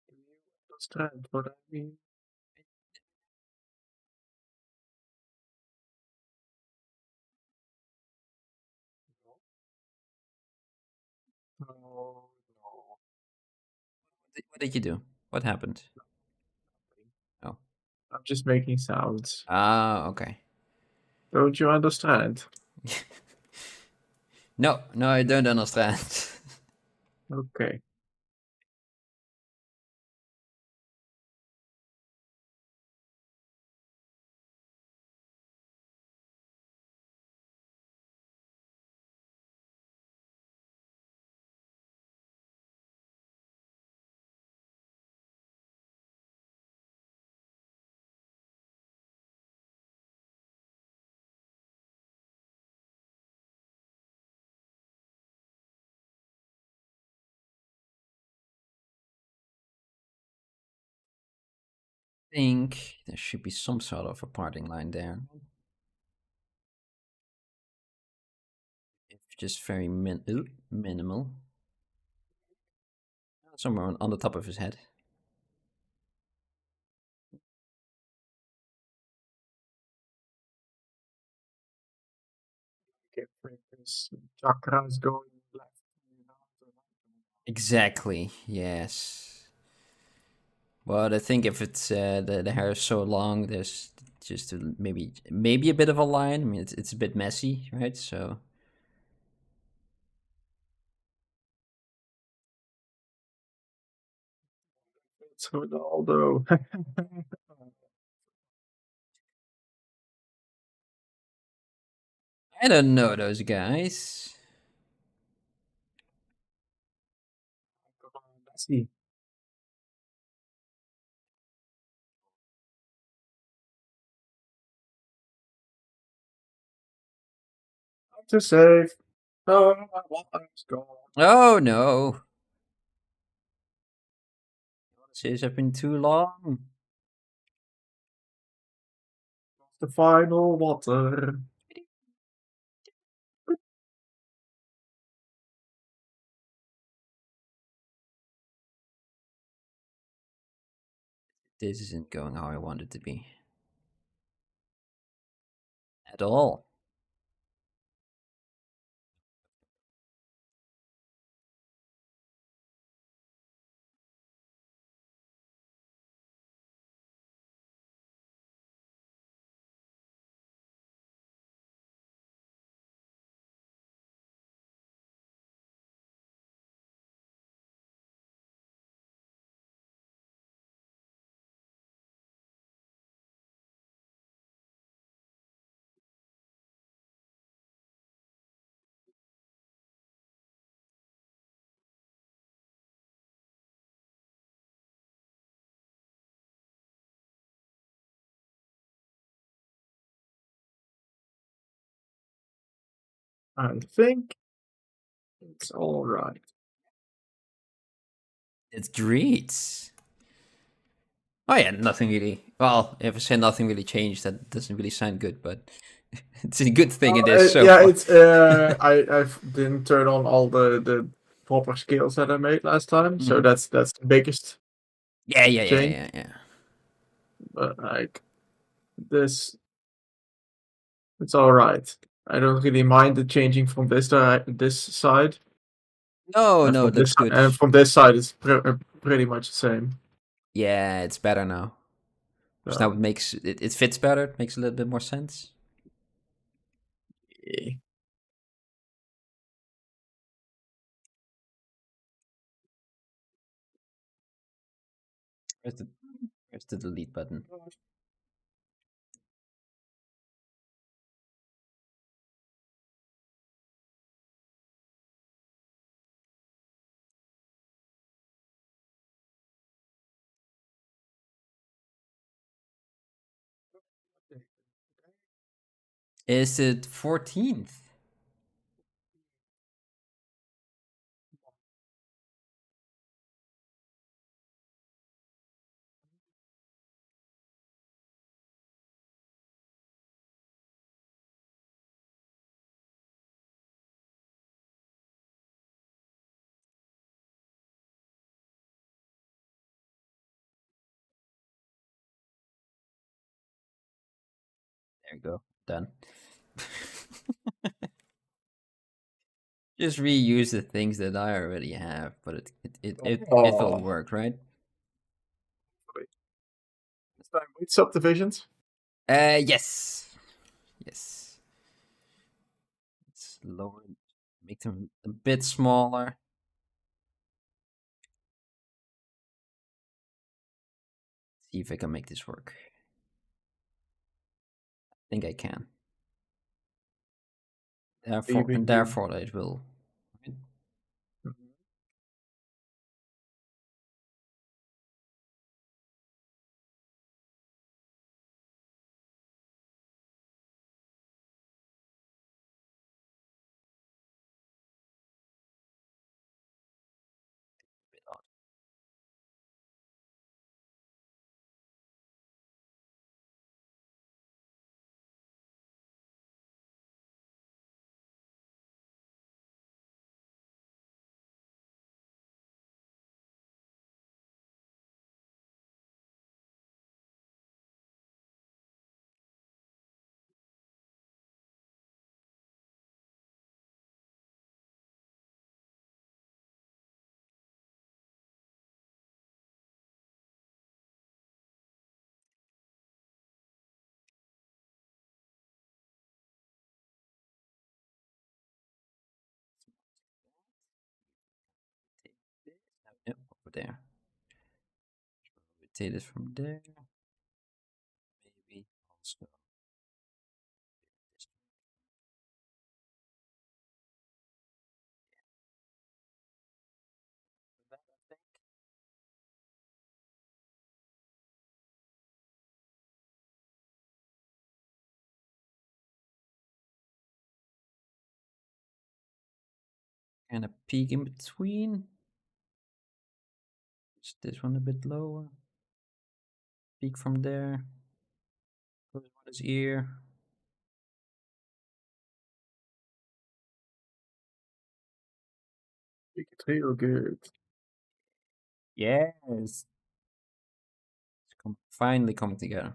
Do you understand what I mean? No, no. What did you do? What happened? Oh. I'm just making sounds. Ah, okay. Don't you understand? No, no, I don't understand. Okay. Think there should be some sort of a parting line there. If just very minimal. Somewhere on the top of his head. Okay, his chakras going left. Exactly, yes. But I think if it's the hair is so long, there's just maybe a bit of a line. I mean, it's a bit messy, right? So It's Ronaldo. I don't know those guys. Messi. To save. Oh, let's go. Oh no, this has been too long. The final water. This isn't going how I want it to be at all. I think it's all right. It's great. Oh yeah, nothing really. Well, if I say nothing really changed, that doesn't really sound good. But It's a good thing it is so yeah, far. it's I didn't turn on all the proper scales that I made last time, so Mhm. that's the biggest Yeah. change. But like this, it's all right. I don't really mind the changing from this side, No, and no, from it looks good. from this side it's pretty much the same. Yeah, it's better now. Because now So it makes it fits better. It makes a little bit more sense. yeah. Where's the where's the delete button? Is it 14th? There you go. Done. Just reuse the things that I already have, but it will Oh, work, right? this time with subdivisions. Yes. Yes. Let's lower make them a bit smaller. See if I can make this work. I think I can. Leaving the Therefore it will. Yep, over there. Rotate it from there. Maybe also. Kind of peak in between. Just this one a bit lower. Peak from there. Put it on his ear. Make it real good. Yes. It's finally coming together.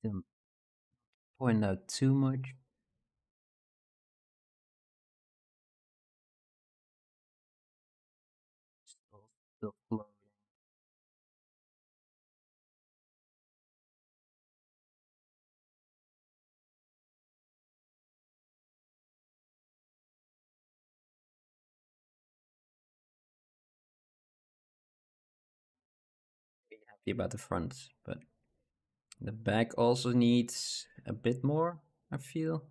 Didn't point out too much. Still floating. Happy about the front, but the back also needs a bit more, I feel.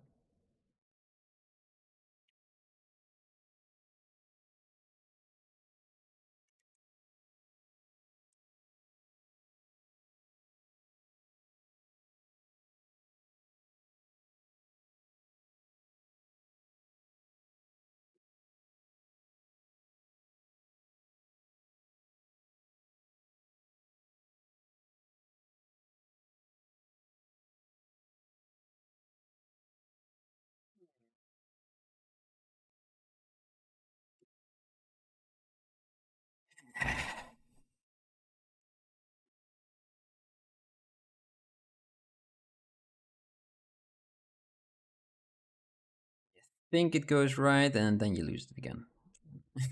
Think it goes right, and then you lose it again. I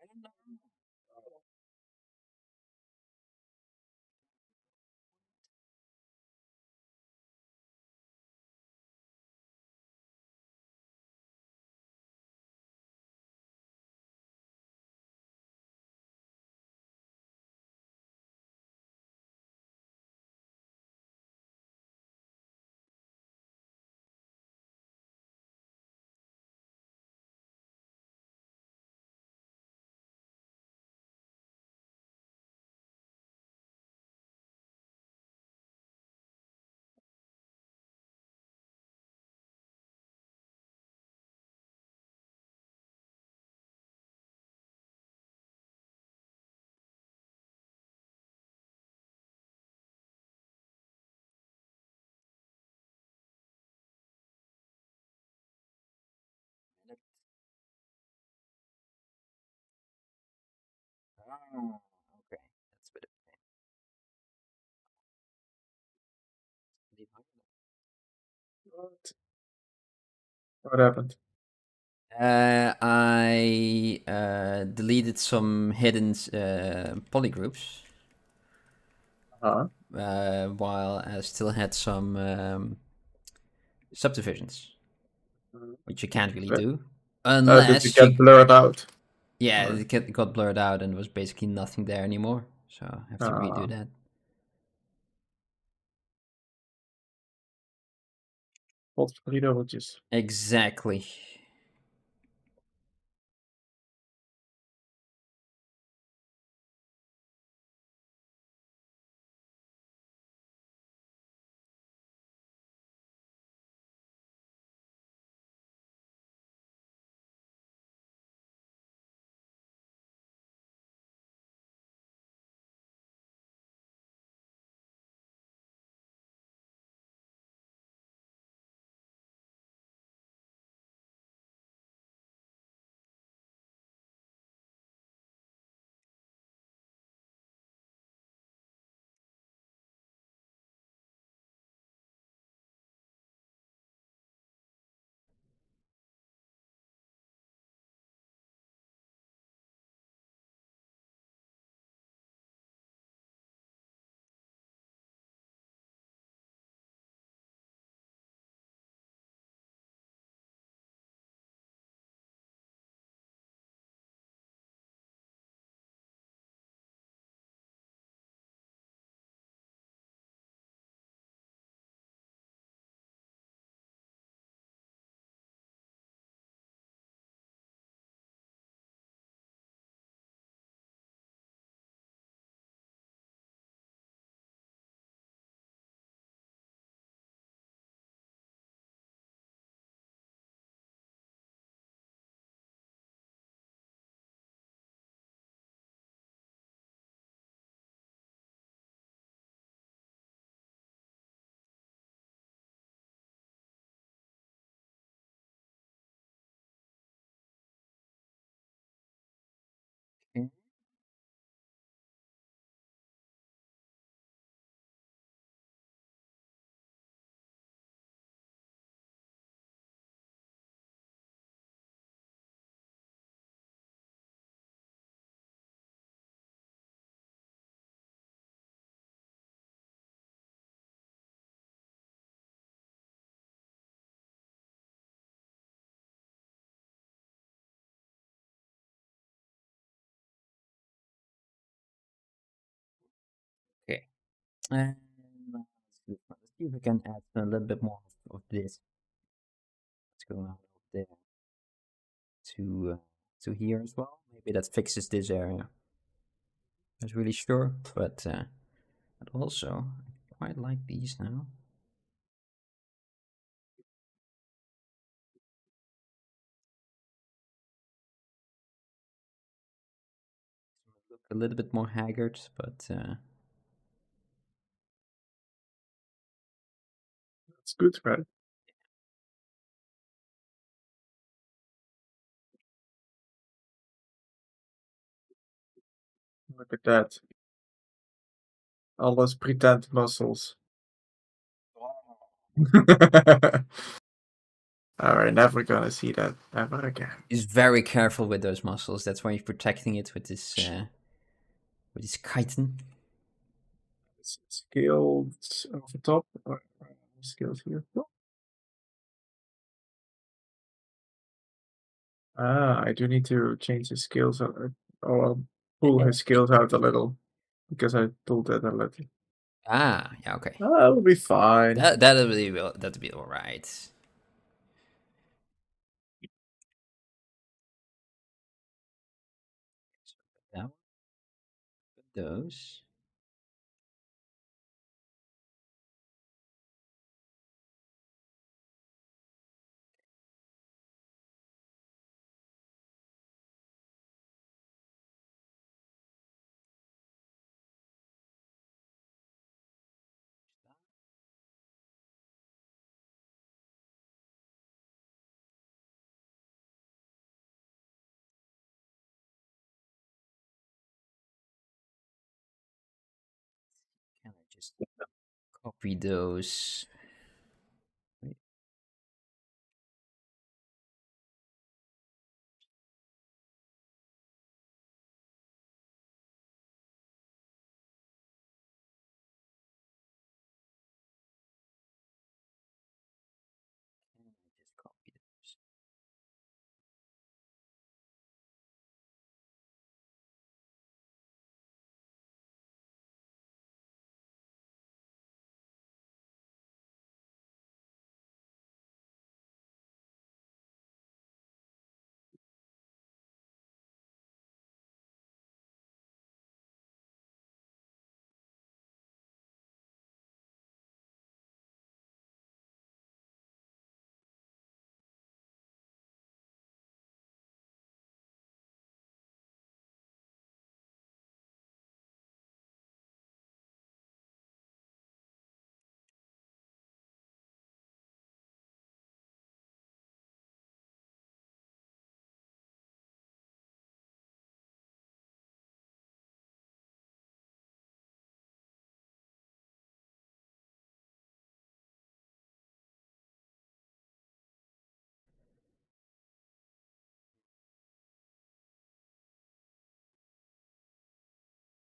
don't know. Ah, okay. That's a bit of a pain. What happened? I deleted some hidden polygroups Uh-huh. while I still had some subdivisions, which you can't really do Did it unless get you. blurred out? Yeah, Or, it got blurred out and there was basically nothing there anymore. So I have to redo that. Hold 3 dubbeltjes. Exactly. And let's see if we can add a little bit more of this. Let's go now there to here as well. Maybe that fixes this area. Not really sure, but also I quite like these now. Look a little bit more haggard, but That's good, right? Look at that. All those pretend muscles. Alright, never gonna see that ever again. he's very careful with those muscles. That's why he's protecting it with this chitin. Skills over top. Or skills here. I do need to change his skills or pull his skills out a little because I pulled that a little. Ah, yeah, okay. That'll be fine. That'll be all right. So now put those. Can I just copy those? Wait. Can I just copy those?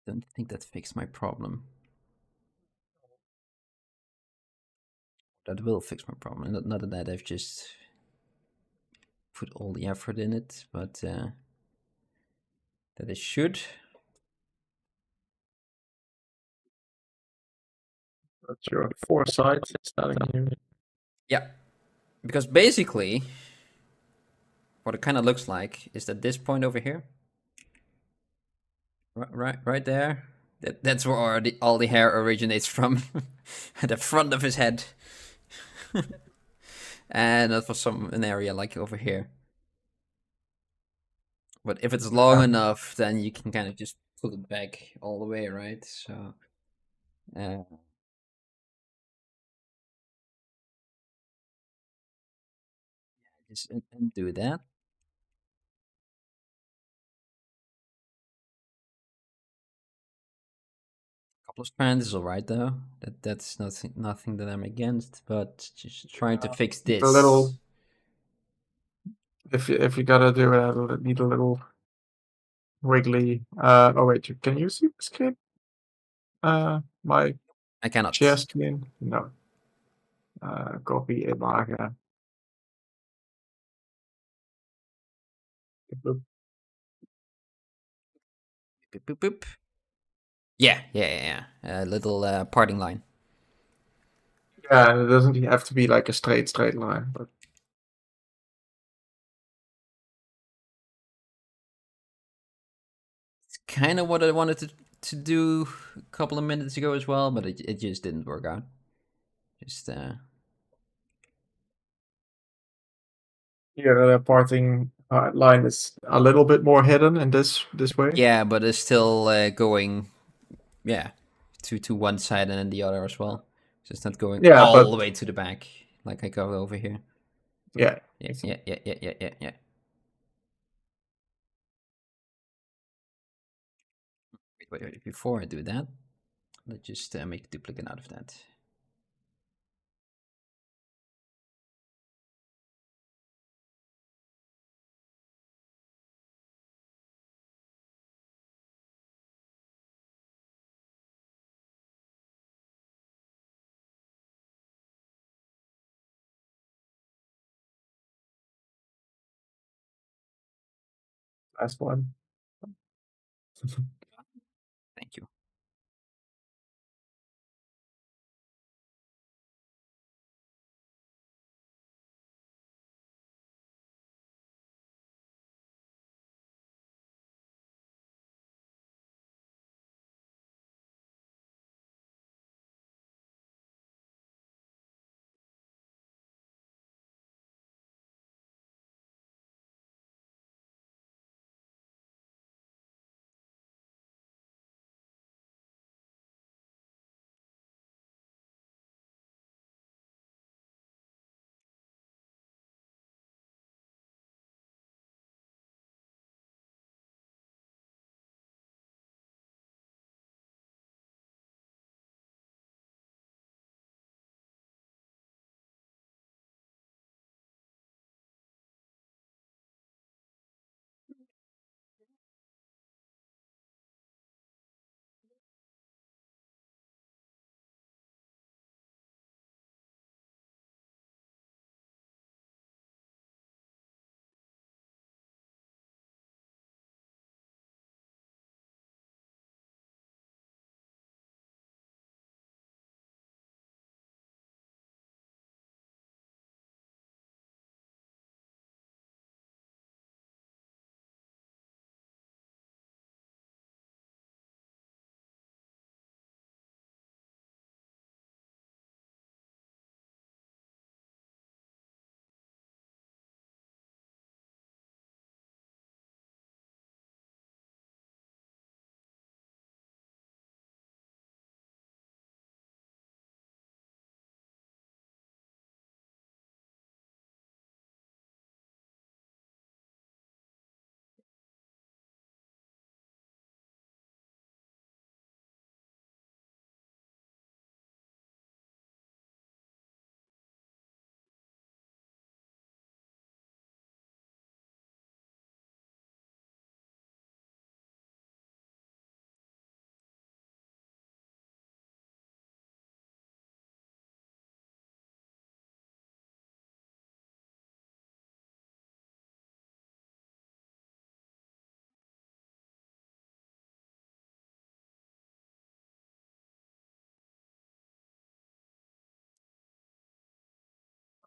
Don't think that fixed my problem. That will fix my problem. Not that I've just put all the effort in it, but that it should. That's your foresight is telling you. Yeah, because basically, what it kind of looks like is that this point over here, right there, that's where all the hair originates from, at the front of his head, and that was an area like over here. But if it's long enough, then you can kind of just pull it back all the way, right? So, just undo that. Couple of strands is alright though. That's nothing that I'm against, but just trying to fix this. A little. If you gotta do it, need a little wiggly. Oh wait, can you see the skin? My I cannot. chair skin? No. Copy image. Boop, boop, boop. Yeah. A little parting line. Yeah, and it doesn't have to be like a straight line, but It's kind of what I wanted to do a couple of minutes ago as well, but it just didn't work out. Just here the parting line is a little bit more hidden in this way. yeah, but it's still going yeah to one side and then the other as well. So it's not going Yeah, all the but way to the back like I go over here. yeah, Yeah. Wait. Before I do that, let's just make a duplicate out of that. last one. Thank you.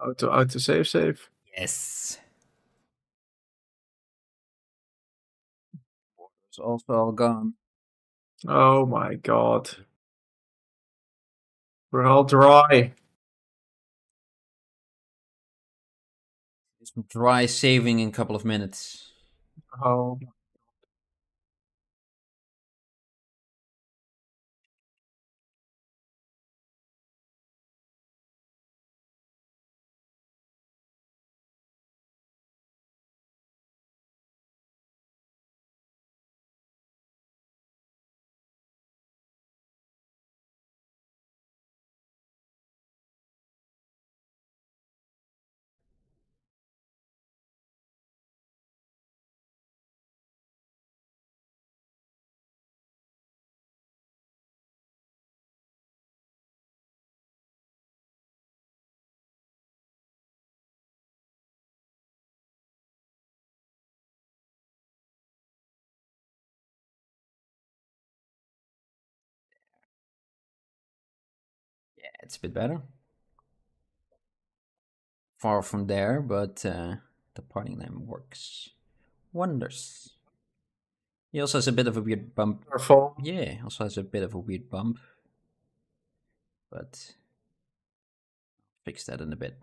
Auto save. Yes. It's also all gone. Oh my god. We're all dry. Some dry saving in a couple of minutes. Oh. It's a bit better. Far from there, but the parting line works wonders. He also has a bit of a weird bump. Careful. Yeah, also has a bit of a weird bump, but fix that in a bit.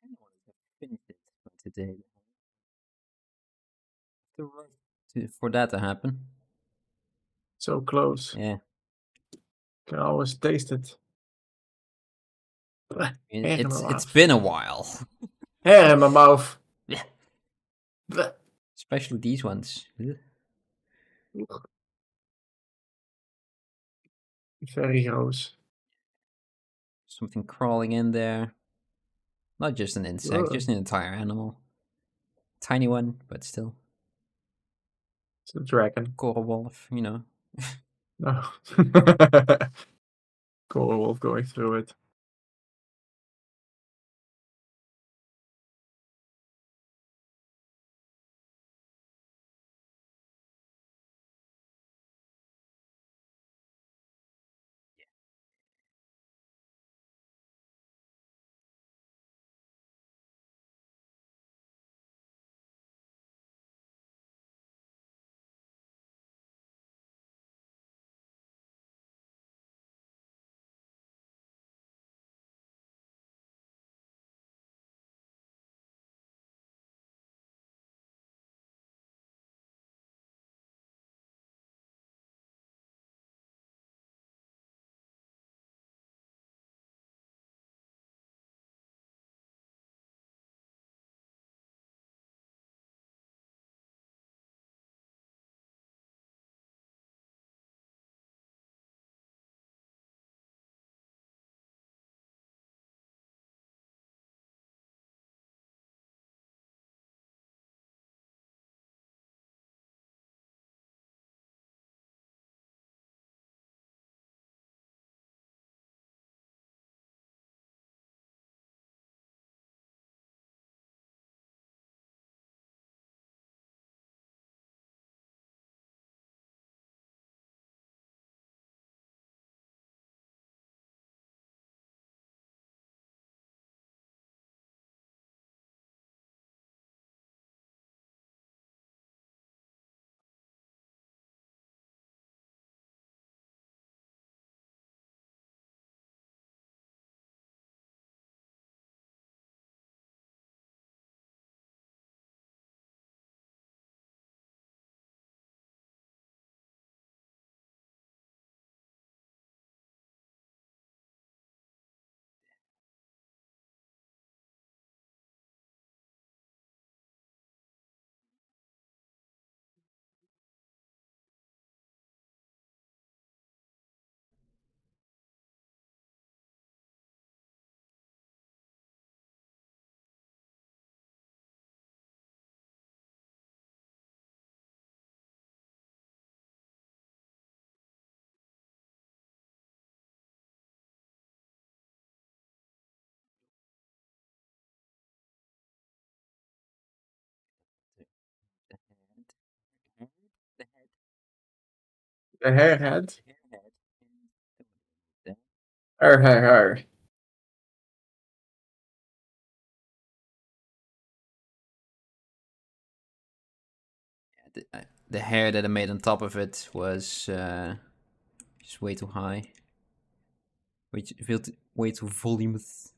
Kind of wanted to finish it for today. To for that to happen. So close. Yeah, Can always taste it. I mean, Hair in my it's mouth. been a while. Hair in my mouth. Yeah, Blech. especially these ones. Ugh. Very gross. Something crawling in there. Not just an insect, Ugh. just an entire animal. Tiny one, but still. It's a dragon. Coral wolf, you know. No. Coral wolf going through it. The hair head. Her. The hair that I made on top of it was just way too high. Way too voluminous.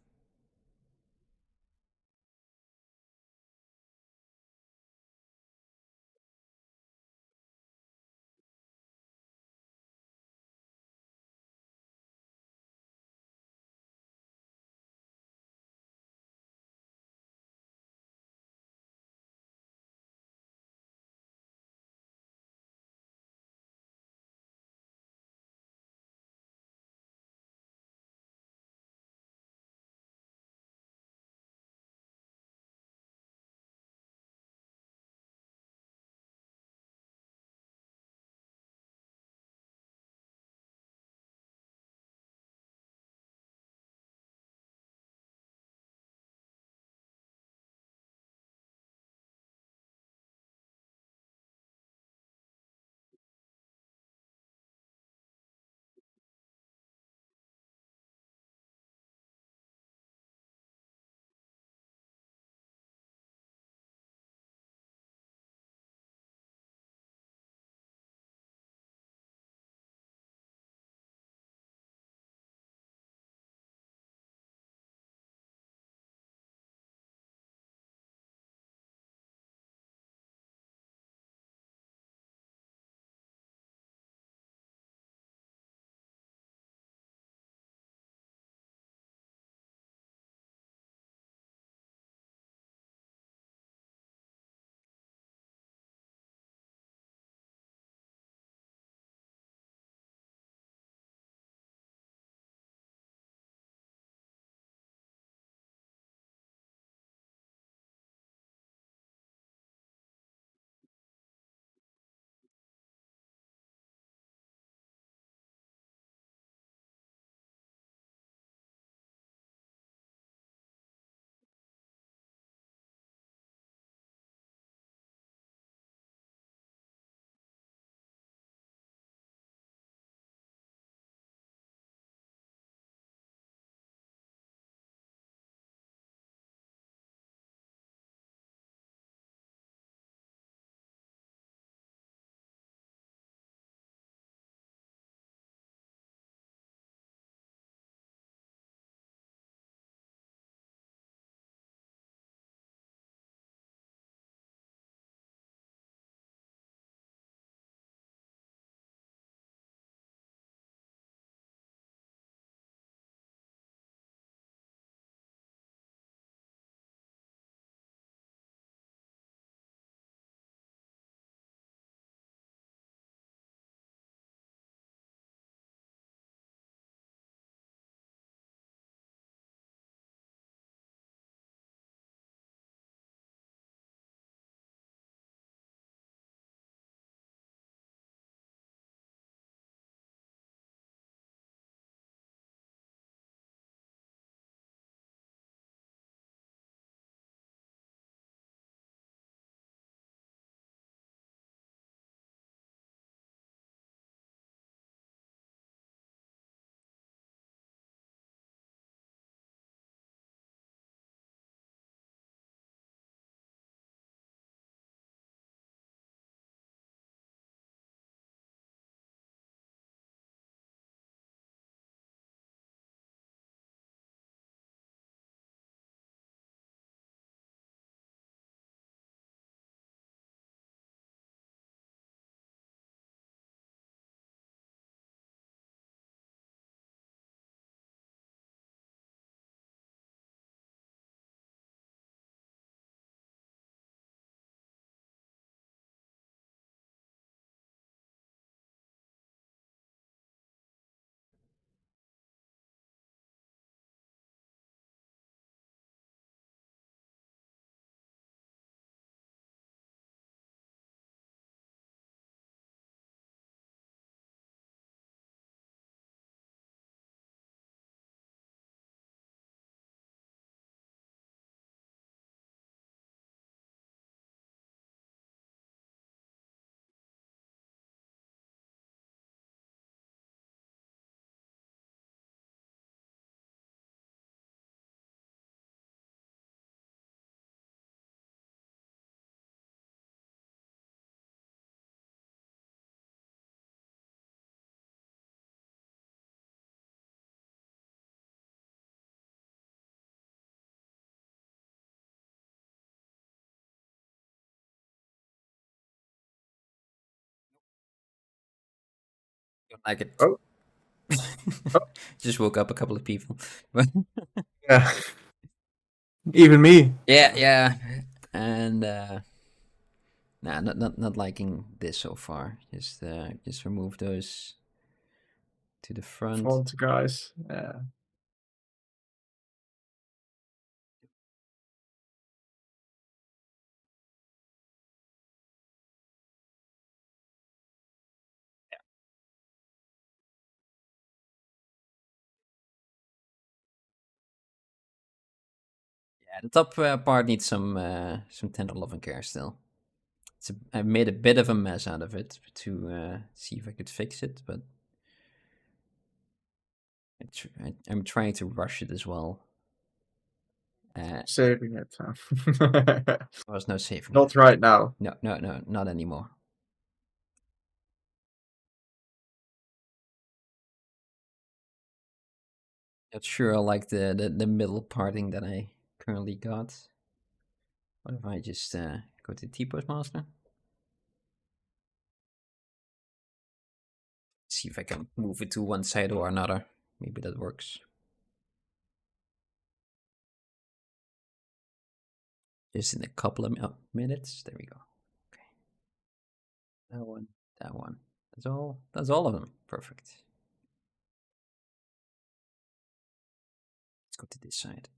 Don't like it. Oh, oh, Just woke up a couple of people. yeah. Even me. Yeah, yeah. And nah, not liking this so far. Just remove those to the front. Front guys. Yeah. Yeah, the top part needs some tender love and care still. I made a bit of a mess out of it to see if I could fix it, but I'm trying to rush it as well. Saving it. Huh? There was no saving it. Not right now. No, no, no, not anymore. Not sure I like the middle parting that I currently got. What if I just go to T-Postmaster? See if I can move it to one side or another. Maybe that works. Just in a couple of minutes. There we go. Okay. That one. That one. That's all. That's all of them. Perfect. Let's go to this side.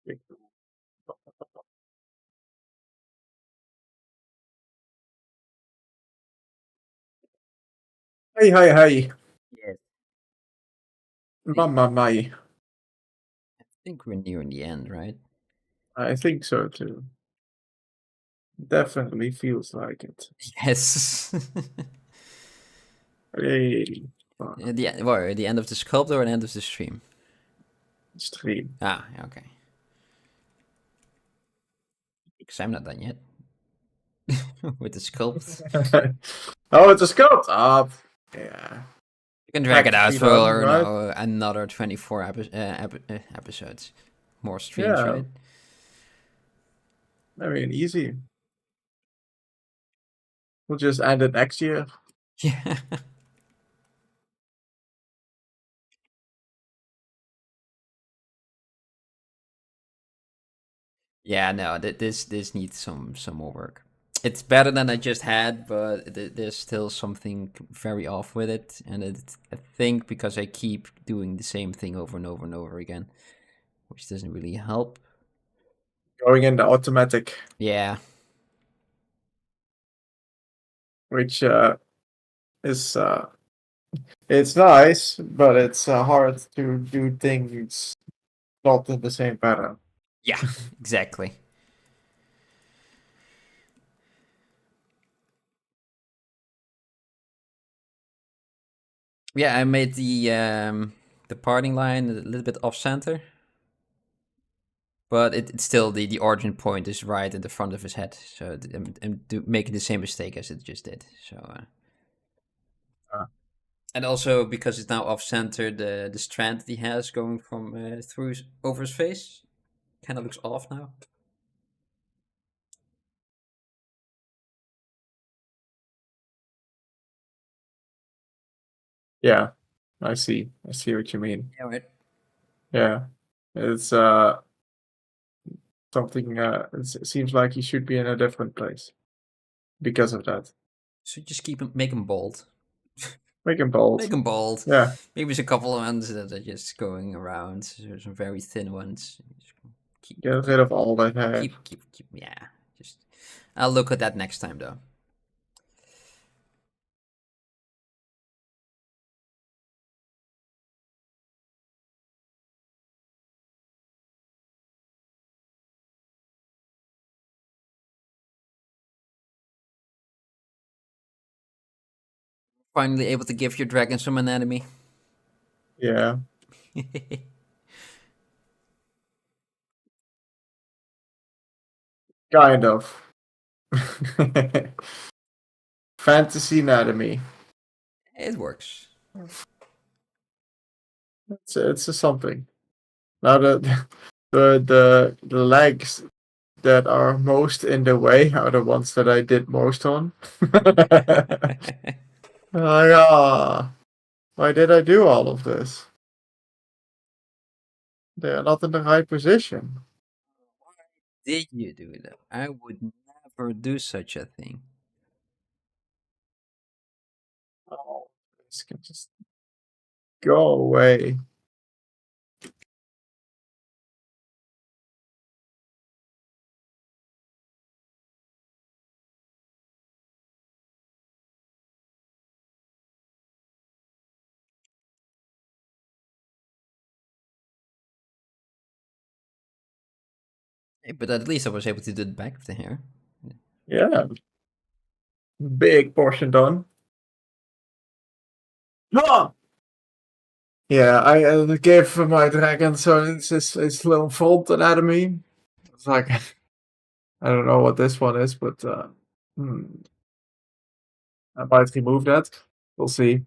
Hey, hi, hi. Yes. Mamma mia. I think we're nearing the end, right? I think so too. Definitely feels like it. Yes. Hey, fuck. The end of the sculpt or the end of the stream? Stream. Ah, okay. Because I'm not done yet with the sculpt. Oh, it's a sculpt. Yeah. You can drag it out Practically done, for right? another 24 episodes, more streams, Yeah. right? I mean, easy. We'll just end it next year. Yeah. Yeah, no, this needs some more work. It's better than I just had, but there's still something very off with it, and I think because I keep doing the same thing over and over and over again, which doesn't really help. Going into automatic, Yeah, which is it's nice, but it's hard to do things not in the same pattern. yeah, exactly. Yeah, I made the parting line a little bit off center, but it's still the origin point is right in the front of his head, so I'm making the same mistake as it just did. So. And also because it's now off center, the strand that he has going from through over his face kind of looks off now. Yeah, I see. I see what you mean. Yeah, right. Yeah, it's something. It seems like he should be in a different place because of that. So just make him bold. Make him bold. Make him bold. Yeah, Maybe there's a couple of ones that are just going around. There's some very thin ones. Keep, get rid of all that hair. keep. Yeah, just. I'll look at that next time though. Finally able to give your dragon some anatomy. Yeah, kind of. Fantasy anatomy. It works. It's a something. Now the legs that are most in the way are the ones that I did most on. Ah, why did I do all of this? They are not in the right position. Did you do that? I would never do such a thing. Oh, this can just go away. But at least I was able to do the back of the hair. Yeah, big portion done. Ah! Yeah, I gave my dragon so it's little fold anatomy. It's like I don't know what this one is, but I might remove that. We'll see.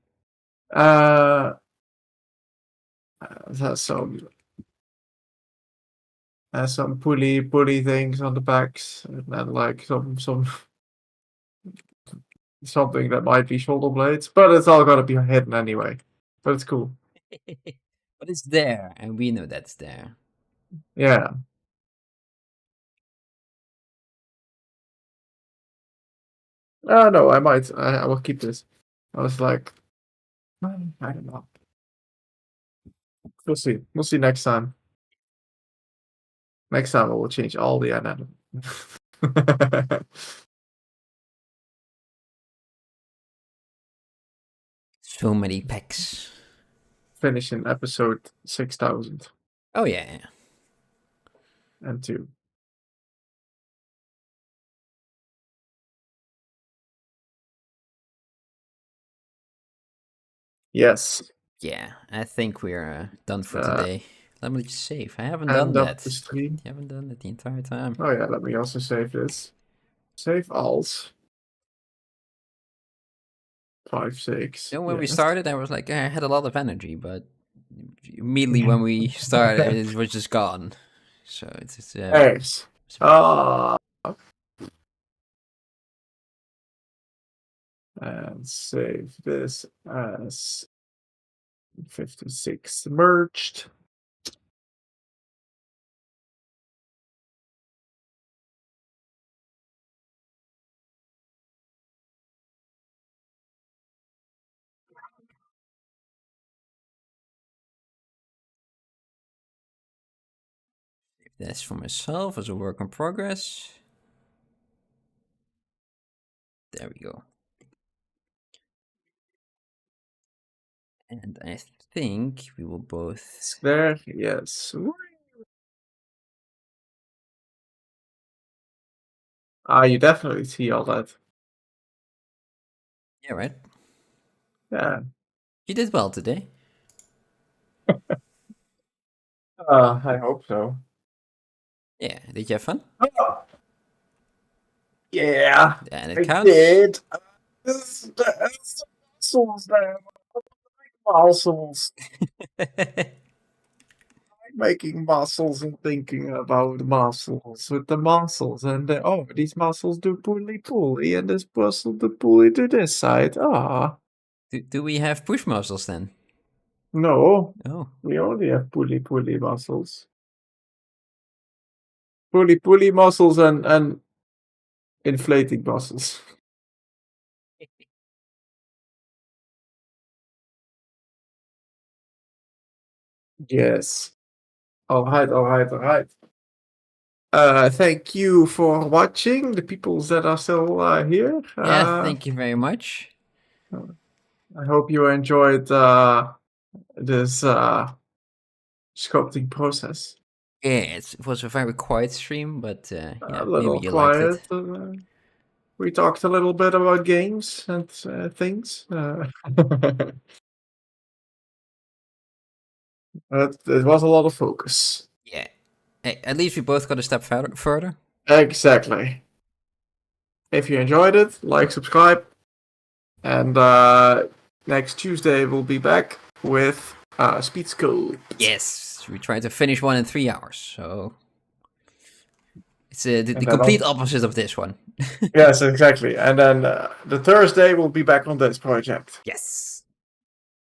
That's some pulley things on the backs, and then like some something that might be shoulder blades, but it's all gonna be hidden anyway. But it's cool. But it's there, and we know that's there. Yeah. No, I might. I will keep this. I was like, I don't know. We'll see. We'll see next time. Next time I will change all the anatomy. So many packs. Finish in episode 6000 Oh yeah. and 2. Yes. Yeah, I think we're done for today. Let me just save. I haven't End done up that. the stream. You haven't done it the entire time. Oh yeah, let me also save this. Save alt. 5, 6. You know, when we yes. started, I was like, I had a lot of energy, but immediately when we started, it was just gone. So it's Thanks. And save this as 56 merged. that's for myself as a work in progress. There we go. And I think we will both. There, yes. You definitely see all that. Yeah, right. Yeah. You did well today. I hope so. Yeah, did you have fun? Oh. Yeah, And it I counts. did. This is the muscles there. Muscles. Making muscles and thinking about muscles with the muscles, and these muscles do pulley, and this muscle do pulley to this side. Do we have push muscles then? No, Oh, we only have pulley muscles. Pulley muscles and inflating muscles. Yes. All right. Thank you for watching, the people that are still here. yeah. Thank you very much. I hope you enjoyed this sculpting process. Yeah, it was a very quiet stream, but yeah, A little maybe you quiet. liked it. We talked a little bit about games and things. But it was a lot of focus. Yeah. Hey, at least we both got a step further. Exactly. If you enjoyed it, like, subscribe. And next Tuesday we'll be back with Speed Scope. Yes, we tried to finish one in 3 hours, so it's the complete opposite of this one. Yes, exactly. And then the Thursday we'll be back on this project. Yes.